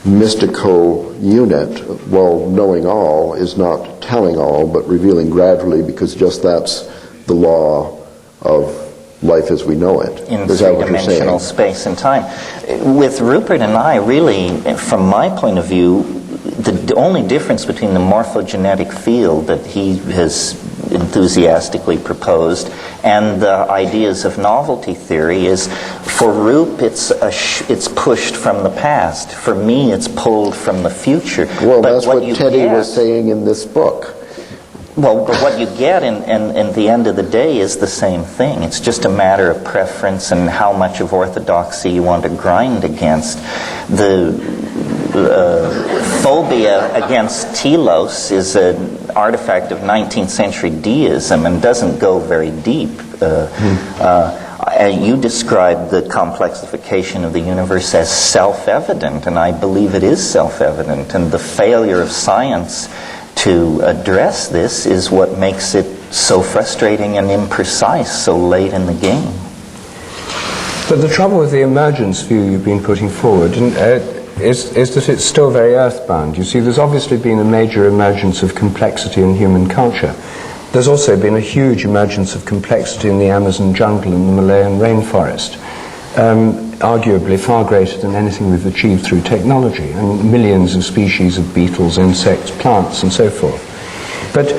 mystical unit, while knowing all, is not telling all, but revealing gradually, because just that's the law of life as we know it. In three-dimensional space and time. With Rupert and I, really, from my point of view, the only difference between the morphogenetic field that he has enthusiastically proposed and the ideas of novelty theory is, for Rup, it's pushed from the past. For me, it's pulled from the future. Well, but that's what Teddy was saying in this book. Well, but what you get in the end of the day is the same thing. It's just a matter of preference and how much of orthodoxy you want to grind against. The phobia against telos is an artifact of 19th century deism and doesn't go very deep. You described the complexification of the universe as self-evident, and I believe it is self-evident. And the failure of science to address this is what makes it so frustrating and imprecise so late in the game. But the trouble with the emergence view you've been putting forward is that it's still very earthbound. You see, there's obviously been a major emergence of complexity in human culture. There's also been a huge emergence of complexity in the Amazon jungle and the Malayan rainforest, arguably far greater than anything we've achieved through technology, and millions of species of beetles, insects, plants, and so forth. But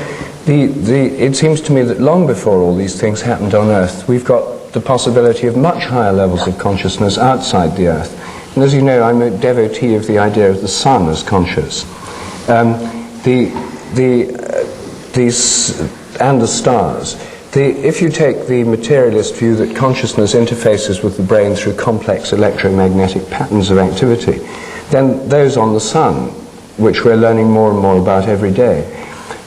it seems to me that long before all these things happened on Earth, we've got the possibility of much higher levels of consciousness outside the Earth. And as you know, I'm a devotee of the idea of the sun as conscious. And the stars. If you take the materialist view that consciousness interfaces with the brain through complex electromagnetic patterns of activity, then those on the sun, which we're learning more and more about every day,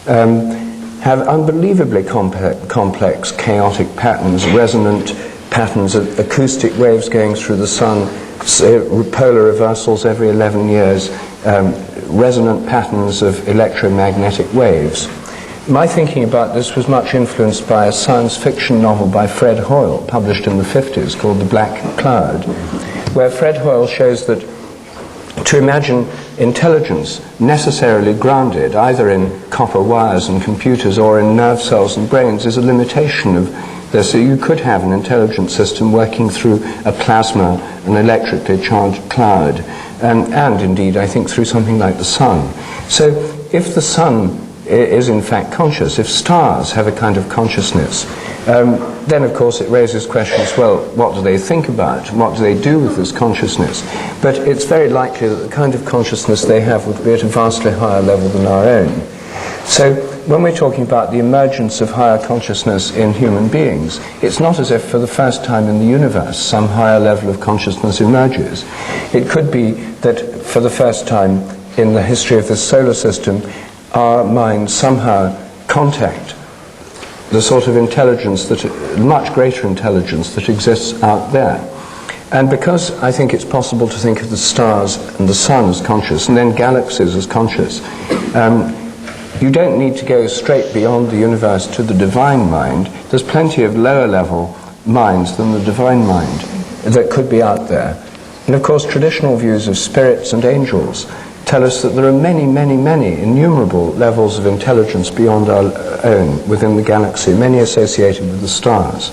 have unbelievably complex, chaotic patterns, resonant patterns of acoustic waves going through the sun, polar reversals every 11 years, resonant patterns of electromagnetic waves. My thinking about this was much influenced by a science fiction novel by Fred Hoyle, published in the 50s, called The Black Cloud, where Fred Hoyle shows that to imagine intelligence necessarily grounded either in copper wires and computers or in nerve cells and brains is a limitation of this. So you could have an intelligent system working through a plasma, an electrically charged cloud, and indeed, I think, through something like the sun. So if the sun is in fact conscious, if stars have a kind of consciousness, then of course it raises questions, well, what do they think about? What do they do with this consciousness? But it's very likely that the kind of consciousness they have would be at a vastly higher level than our own. So when we're talking about the emergence of higher consciousness in human beings, it's not as if for the first time in the universe some higher level of consciousness emerges. It could be that for the first time in the history of this solar system, our minds somehow contact the sort of intelligence, much greater intelligence that exists out there. And because I think it's possible to think of the stars and the sun as conscious, and then galaxies as conscious, you don't need to go straight beyond the universe to the divine mind. There's plenty of lower level minds than the divine mind that could be out there. And of course, traditional views of spirits and angels tell us that there are many, many, many innumerable levels of intelligence beyond our own within the galaxy, many associated with the stars.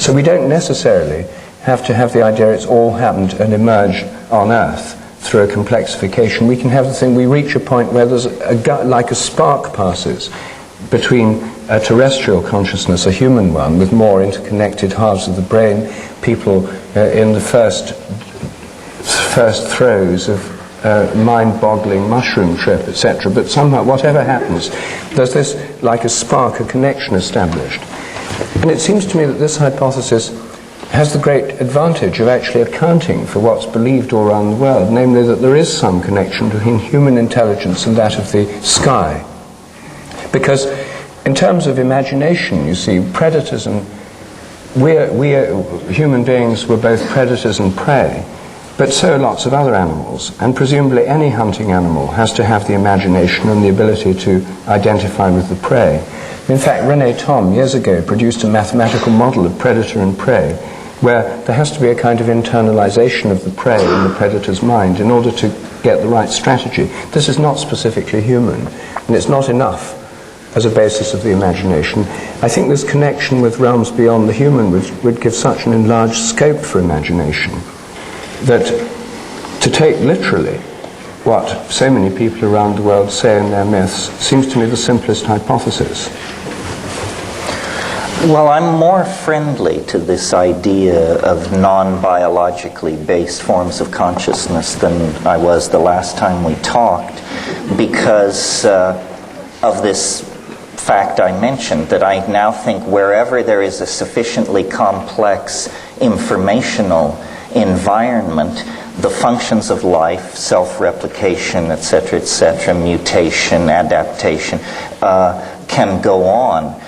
So we don't necessarily have to have the idea it's all happened and emerged on Earth through a complexification. We can have the thing, we reach a point where there's like a spark passes between a terrestrial consciousness, a human one, with more interconnected halves of the brain, people in the first throes of mind-boggling mushroom trip, etc. But somehow, whatever happens, there's this, like a spark, a connection established. And it seems to me that this hypothesis has the great advantage of actually accounting for what's believed all around the world, namely that there is some connection between human intelligence and that of the sky. Because in terms of imagination, you see, predators and we human beings were both predators and prey, but so are lots of other animals, and presumably any hunting animal has to have the imagination and the ability to identify with the prey. In fact, René Thom years ago produced a mathematical model of predator and prey, where there has to be a kind of internalization of the prey in the predator's mind in order to get the right strategy. This is not specifically human, and it's not enough as a basis of the imagination. I think this connection with realms beyond the human would give such an enlarged scope for imagination that to take literally what so many people around the world say in their myths seems to me the simplest hypothesis. Well, I'm more friendly to this idea of non-biologically based forms of consciousness than I was the last time we talked, because of this fact I mentioned, that I now think wherever there is a sufficiently complex informational environment, the functions of life, self-replication, etc., mutation, adaptation, can go on.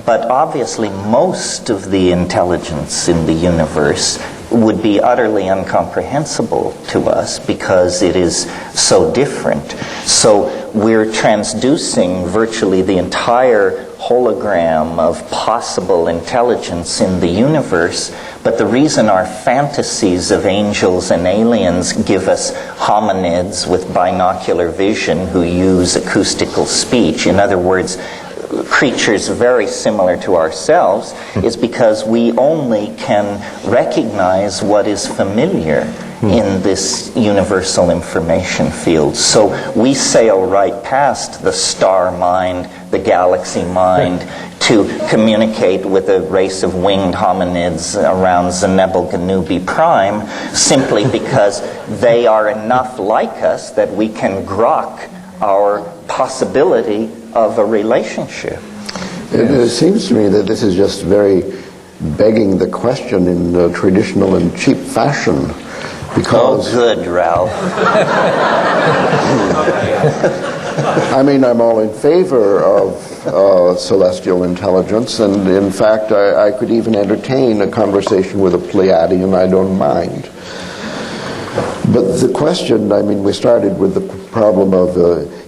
But obviously most of the intelligence in the universe would be utterly incomprehensible to us because it is so different. So we're transducing virtually the entire hologram of possible intelligence in the universe, but the reason our fantasies of angels and aliens give us hominids with binocular vision who use acoustical speech, in other words, creatures very similar to ourselves, is because we only can recognize what is familiar in this universal information field. So we sail right past the star mind, the galaxy mind, to communicate with a race of winged hominids around Zenebel Ganubi Prime, simply because they are enough like us that we can grok our possibility of a relationship. It seems to me that this is just very begging the question in traditional and cheap fashion. Because, oh, good, Ralph. I mean, I'm all in favor of celestial intelligence, and in fact, I could even entertain a conversation with a Pleiadian, I don't mind. But the question, I mean, we started with the problem of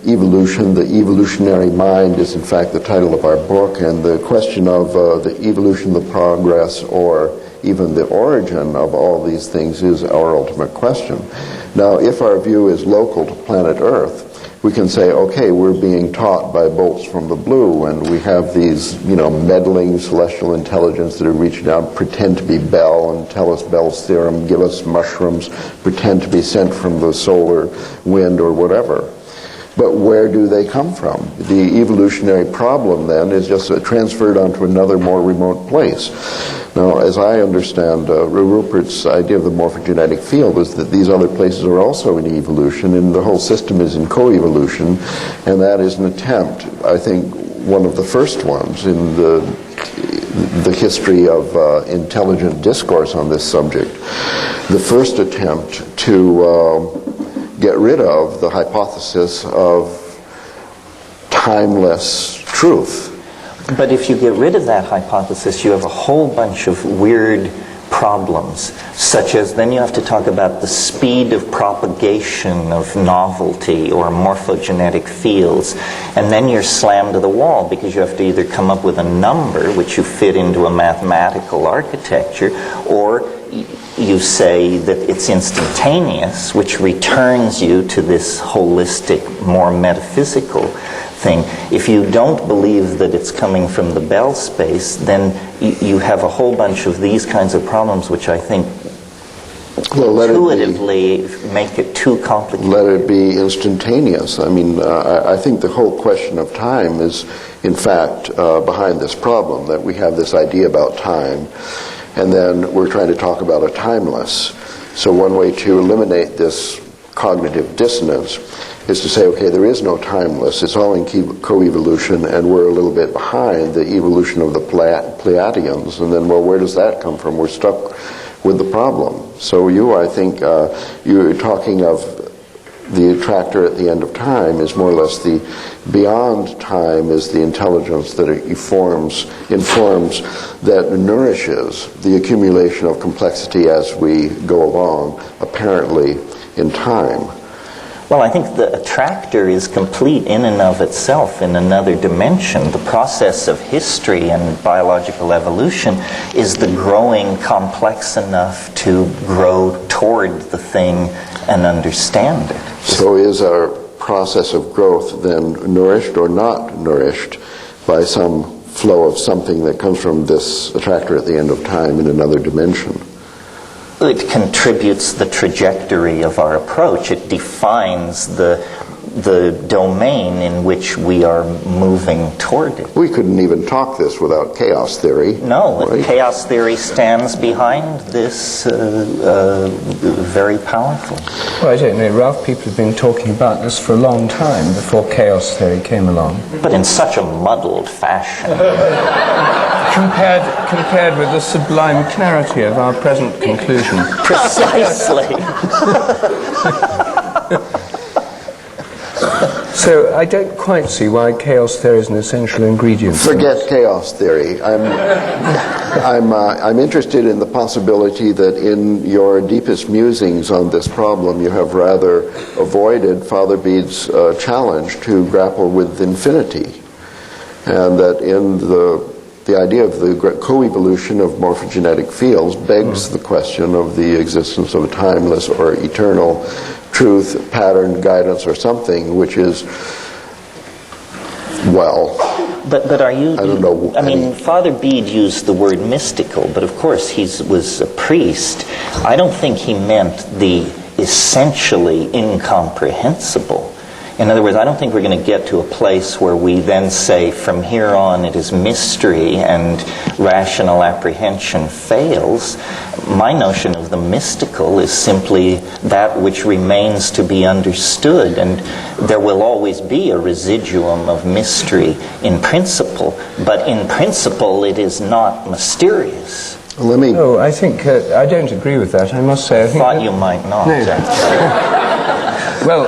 evolution. The evolutionary mind is, in fact, the title of our book, and the question of the evolution, the progress, or even the origin of all these things is our ultimate question. Now, if our view is local to planet Earth, we can say, okay, we're being taught by bolts from the blue, and we have these, meddling celestial intelligence that are reaching out, pretend to be Bell and tell us Bell's theorem, give us mushrooms, pretend to be sent from the solar wind or whatever. But where do they come from? The evolutionary problem then is just transferred onto another more remote place. Now, as I understand, Rupert's idea of the morphogenetic field is that these other places are also in evolution, and the whole system is in coevolution, and that is an attempt, I think, one of the first ones in the history of intelligent discourse on this subject. The first attempt to get rid of the hypothesis of timeless truth. But if you get rid of that hypothesis, you have a whole bunch of weird problems, such as then you have to talk about the speed of propagation of novelty or morphogenetic fields, and then you're slammed to the wall because you have to either come up with a number which you fit into a mathematical architecture, or you say that it's instantaneous, which returns you to this holistic, more metaphysical thing. If you don't believe that it's coming from the Bell space, then you have a whole bunch of these kinds of problems, which I think intuitively make it too complicated. Let it be instantaneous. I mean, I think the whole question of time is, in fact, behind this problem, that we have this idea about time, and then we're trying to talk about a timeless. So one way to eliminate this cognitive dissonance is to say, okay, there is no timeless, it's all in co-evolution, and we're a little bit behind the evolution of the Pleiadians, and then, well, where does that come from? We're stuck with the problem. So I think, you're talking of the attractor at the end of time is more or less the beyond time is the intelligence that it informs, that nourishes the accumulation of complexity as we go along, apparently in time. Well, I think the attractor is complete in and of itself in another dimension. The process of history and biological evolution is the growing complex enough to grow toward the thing and understand it. So is our process of growth then nourished or not nourished by some flow of something that comes from this attractor at the end of time in another dimension? It contributes the trajectory of our approach. It defines the domain in which we are moving toward it. We couldn't even talk this without chaos theory. No, right? Chaos theory stands behind this very powerfully. Well, I don't know, Ralph, people have been talking about this for a long time before chaos theory came along. But in such a muddled fashion. Compared with the sublime clarity of our present conclusion. Precisely. So I don't quite see why chaos theory is an essential ingredient. Forget chaos theory. I'm interested in the possibility that in your deepest musings on this problem, you have rather avoided Father Bede's challenge to grapple with infinity, and that in the idea of the coevolution of morphogenetic fields begs the question of the existence of a timeless or eternal truth, pattern, guidance, or something, which is, well, but are you? I don't know. I mean, Father Bede used the word mystical, but of course he was a priest. I don't think he meant the essentially incomprehensible. In other words, I don't think we're going to get to a place where we then say, from here on it is mystery and rational apprehension fails. My notion of the mystical is simply that which remains to be understood, and there will always be a residuum of mystery in principle, but in principle it is not mysterious. Oh, I think, I don't agree with that, I must say. I thought you might not. No.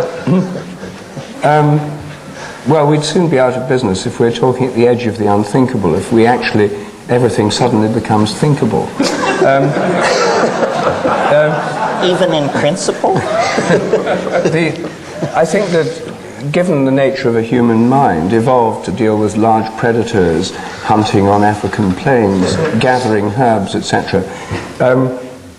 Well, we'd soon be out of business if we're talking at the edge of the unthinkable, if we actually, everything suddenly becomes thinkable. Even in principle? I think that given the nature of a human mind, evolved to deal with large predators, hunting on African plains, gathering herbs, etc.,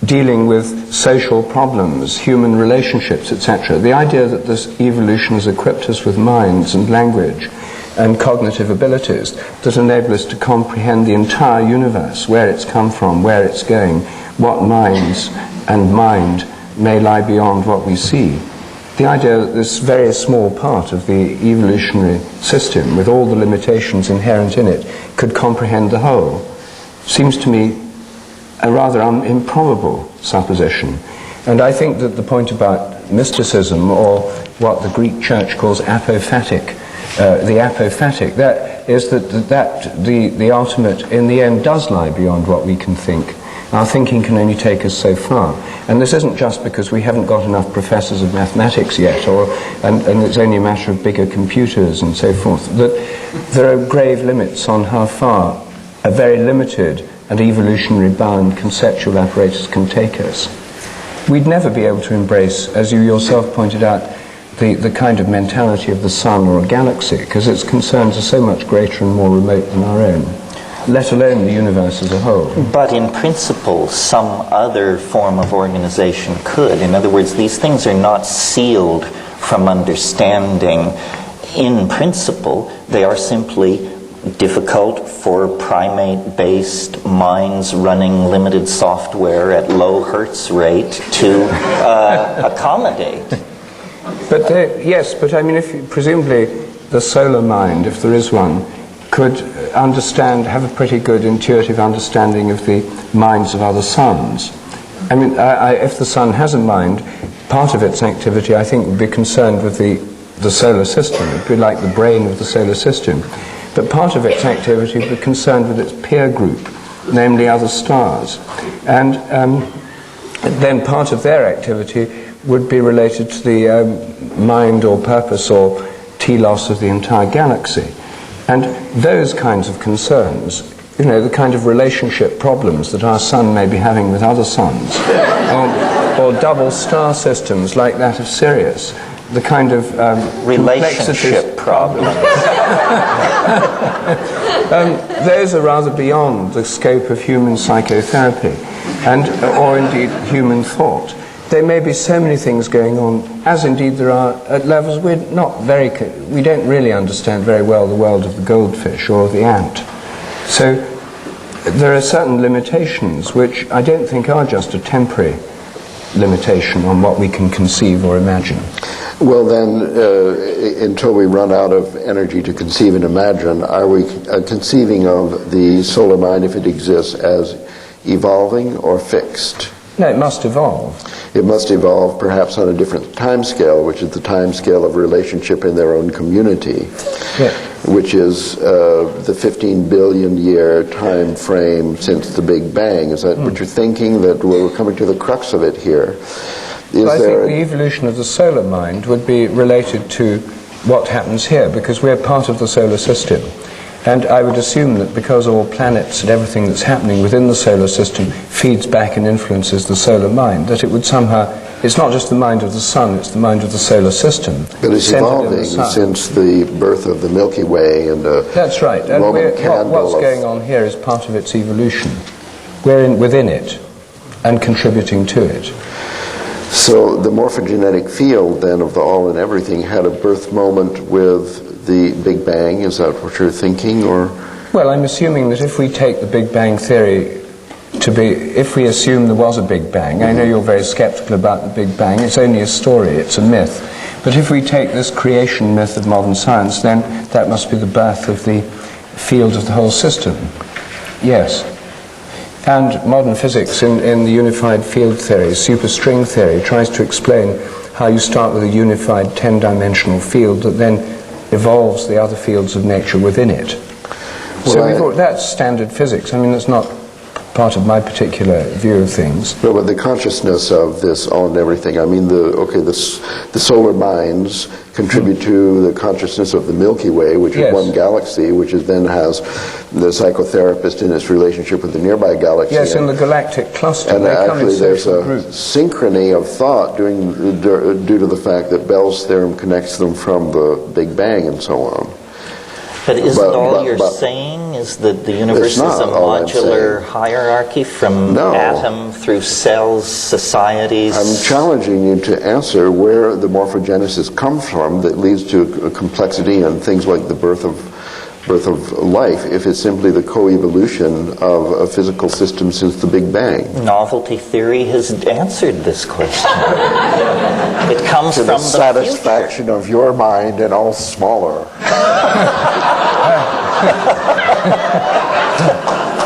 dealing with social problems, human relationships, etc. The idea that this evolution has equipped us with minds and language and cognitive abilities that enable us to comprehend the entire universe, where it's come from, where it's going, what minds and mind may lie beyond what we see. The idea that this very small part of the evolutionary system, with all the limitations inherent in it, could comprehend the whole, seems to me a rather improbable supposition. And I think that the point about mysticism, or what the Greek church calls apophatic, that is that the ultimate in the end does lie beyond what we can think. Our thinking can only take us so far. And this isn't just because we haven't got enough professors of mathematics yet, and it's only a matter of bigger computers and so forth, that there are grave limits on how far a very limited and evolutionary bound conceptual apparatus can take us. We'd never be able to embrace, as you yourself pointed out, the kind of mentality of the sun or a galaxy, because its concerns are so much greater and more remote than our own, let alone the universe as a whole. But in principle, some other form of organization could. In other words, these things are not sealed from understanding in principle. They are simply difficult for primate-based minds running limited software at low hertz rate to accommodate. But yes, but I mean, if presumably the solar mind, if there is one, could understand, have a pretty good intuitive understanding of the minds of other suns. I mean, if the sun has a mind, part of its activity, I think, would be concerned with the solar system. It would be like the brain of the solar system. But part of its activity would be concerned with its peer group, namely other stars. And then part of their activity would be related to the mind or purpose or telos of the entire galaxy. And those kinds of concerns, you know, the kind of relationship problems that our sun may be having with other suns, or double star systems like that of Sirius, the kind of relationship problems. Those are rather beyond the scope of human psychotherapy, or indeed human thought. There may be so many things going on, as indeed there are at levels we don't really understand very well the world of the goldfish or the ant. So there are certain limitations which I don't think are just a temporary limitation on what we can conceive or imagine. Well then, until we run out of energy to conceive and imagine, are we conceiving of the solar mind, if it exists, as evolving or fixed? No, it must evolve. It must evolve perhaps on a different time scale, which is the time scale of relationship in their own community, which is the 15 billion year time frame since the Big Bang. Is that what you're thinking, that we're coming to the crux of it here? I think the evolution of the solar mind would be related to what happens here, because we're part of the solar system. And I would assume that because all planets and everything that's happening within the solar system feeds back and influences the solar mind, that it would somehow, it's not just the mind of the sun, it's the mind of the solar system. But it's evolving since the birth of the Milky Way and that's right. And what's going on here is part of its evolution. We're within it and contributing to it. So the morphogenetic field then of the all and everything had a birth moment with the Big Bang. Is that what you're thinking, or? Well, I'm assuming that if we take the Big Bang theory to be, if we assume there was a Big Bang, I know you're very skeptical about the Big Bang, it's only a story, it's a myth, but if we take this creation myth of modern science, then that must be the birth of the field of the whole system. Yes. And modern physics in the unified field theory, superstring theory, tries to explain how you start with a unified 10-dimensional field that then evolves the other fields of nature within it. So we thought that's standard physics. I mean, that's not part of my particular view of things. But with the consciousness of this all and everything, I mean, the solar minds contribute to the consciousness of the Milky Way, which is one galaxy, which then has the psychotherapist in its relationship with the nearby galaxy. Yes, in the galactic cluster. And actually there's a synchrony of thought due to the fact that Bell's theorem connects them from the Big Bang and so on. But isn't all you're saying is that the universe is a modular hierarchy from atom through cells, societies? I'm challenging you to answer where the morphogenesis comes from that leads to complexity and things like the birth of life, if it's simply the co-evolution of a physical system since the Big Bang. Novelty theory has answered this question. It comes from the satisfaction of your mind and all smaller.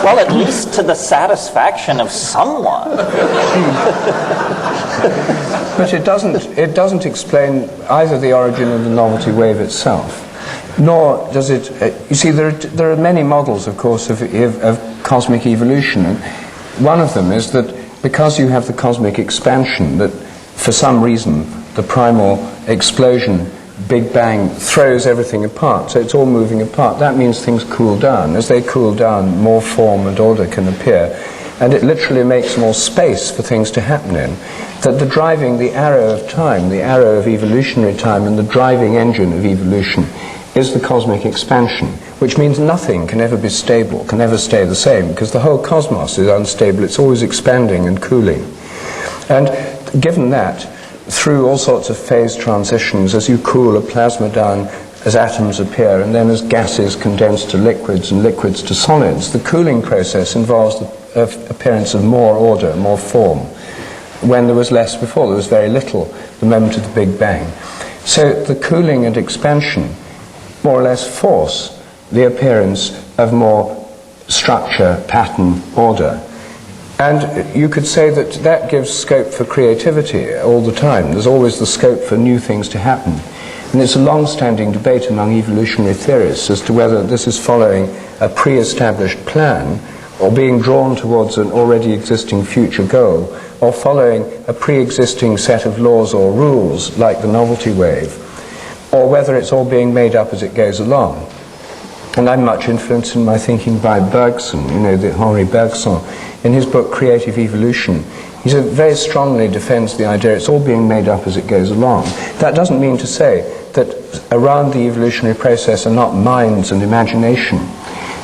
Well, at least to the satisfaction of someone. But it doesn't explain either the origin of the novelty wave itself, nor does it. You see, there are many models, of course, of cosmic evolution. And one of them is that because you have the cosmic expansion, that for some reason the primal explosion, Big Bang, throws everything apart, so it's all moving apart. That means things cool down. As they cool down, more form and order can appear, and it literally makes more space for things to happen in. That the arrow of time, the arrow of evolutionary time, and the driving engine of evolution is the cosmic expansion, which means nothing can ever be stable, can ever stay the same, because the whole cosmos is unstable. It's always expanding and cooling. And given that, through all sorts of phase transitions, as you cool a plasma down, as atoms appear, and then as gases condense to liquids and liquids to solids, the cooling process involves the appearance of more order, more form, when there was less before. There was very little the moment of the Big Bang. So the cooling and expansion more or less force the appearance of more structure, pattern, order. And you could say that that gives scope for creativity all the time. There's always the scope for new things to happen. And it's a long-standing debate among evolutionary theorists as to whether this is following a pre-established plan, or being drawn towards an already existing future goal, or following a pre-existing set of laws or rules like the novelty wave, or whether it's all being made up as it goes along. And I'm much influenced in my thinking by Bergson, the Henri Bergson. In his book Creative Evolution, he very strongly defends the idea it's all being made up as it goes along. That doesn't mean to say that around the evolutionary process are not minds and imagination,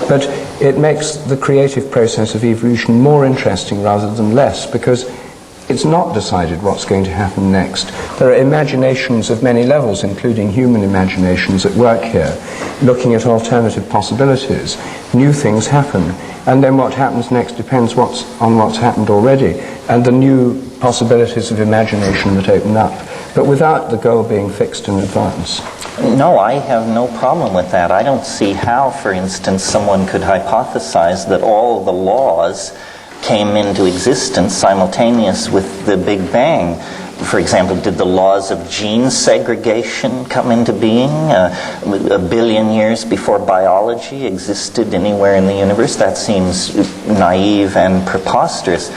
but it makes the creative process of evolution more interesting rather than less, because it's not decided what's going to happen next. There are imaginations of many levels, including human imaginations, at work here, looking at alternative possibilities. New things happen, and then what happens next depends on what's happened already, and the new possibilities of imagination that open up, but without the goal being fixed in advance. No, I have no problem with that. I don't see how, for instance, someone could hypothesize that all the laws came into existence simultaneous with the Big Bang. For example, did the laws of gene segregation come into being a billion years before biology existed anywhere in the universe? That seems naive and preposterous.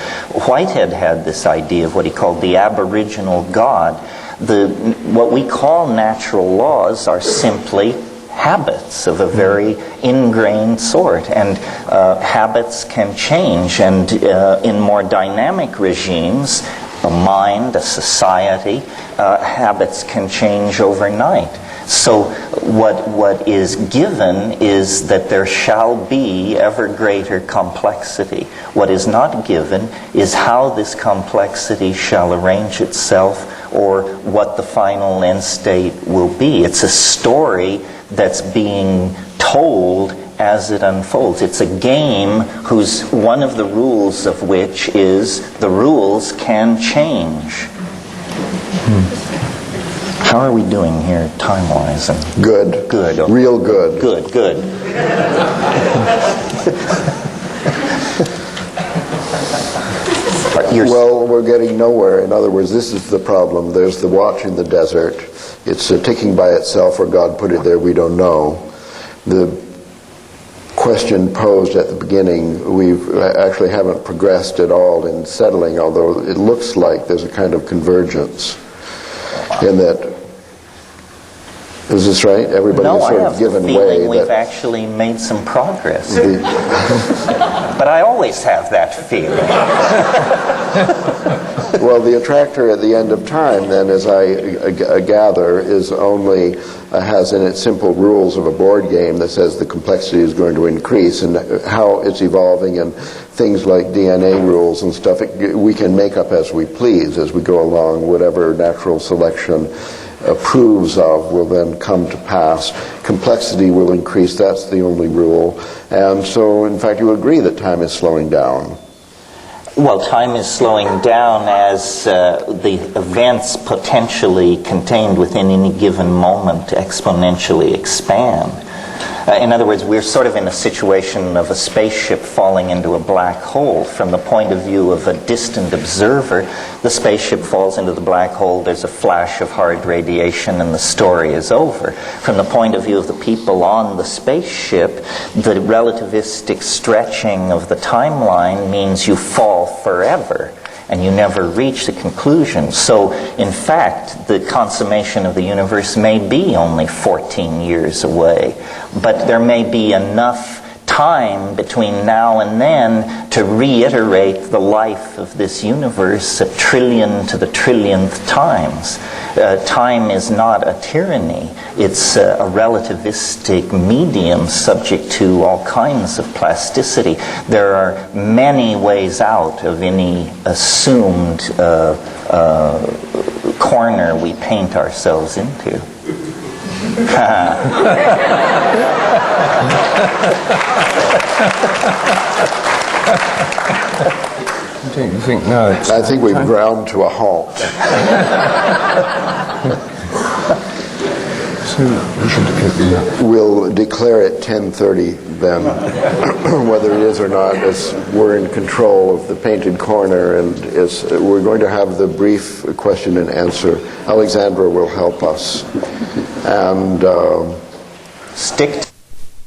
Whitehead had this idea of what he called the aboriginal God. What we call natural laws are simply habits of a very ingrained sort, and habits can change, and in more dynamic regimes, a mind, a society, habits can change overnight. So what is given is that there shall be ever greater complexity. What is not given is how this complexity shall arrange itself, or what the final end state will be. It's a story that's being told as it unfolds. It's a game whose one of the rules of which is the rules can change. How are we doing here time-wise? Good. Good. Okay. Real good. Good. Well, we're getting nowhere. In other words, this is the problem. There's the watch in the desert. It's ticking by itself, or God put it there, we don't know. The question posed at the beginning, we actually haven't progressed at all in settling, although it looks like there's a kind of convergence in that. Is this right? Everybody has sort of given way. No, I have the feeling we've actually made some progress. But I always have that feeling. Well, the attractor at the end of time, then, as I gather, is only has in it simple rules of a board game that says the complexity is going to increase, and how it's evolving, and things like DNA rules and stuff, we can make up as we please as we go along. Whatever natural selection approves of will then come to pass. Complexity will increase, that's the only rule. And so, in fact, you agree that time is slowing down. Well, time is slowing down as the events potentially contained within any given moment exponentially expand. In other words, we're sort of in a situation of a spaceship falling into a black hole. From the point of view of a distant observer, the spaceship falls into the black hole, there's a flash of hard radiation, and the story is over. From the point of view of the people on the spaceship, the relativistic stretching of the timeline means you fall forever, and you never reach the conclusion. So, in fact, the consummation of the universe may be only 14 years away, but there may be enough time between now and then to reiterate the life of this universe 1 trillion to the trillionth times. Time is not a tyranny. It's a relativistic medium subject to all kinds of plasticity. There are many ways out of any assumed corner we paint ourselves into. Don't you think now? I think we've ground to a halt. So we should open up. We'll declare it 10:30 then whether it is or not, as we're in control of the painted corner, and we're going to have the brief question and answer. Alexandra will help us. And stick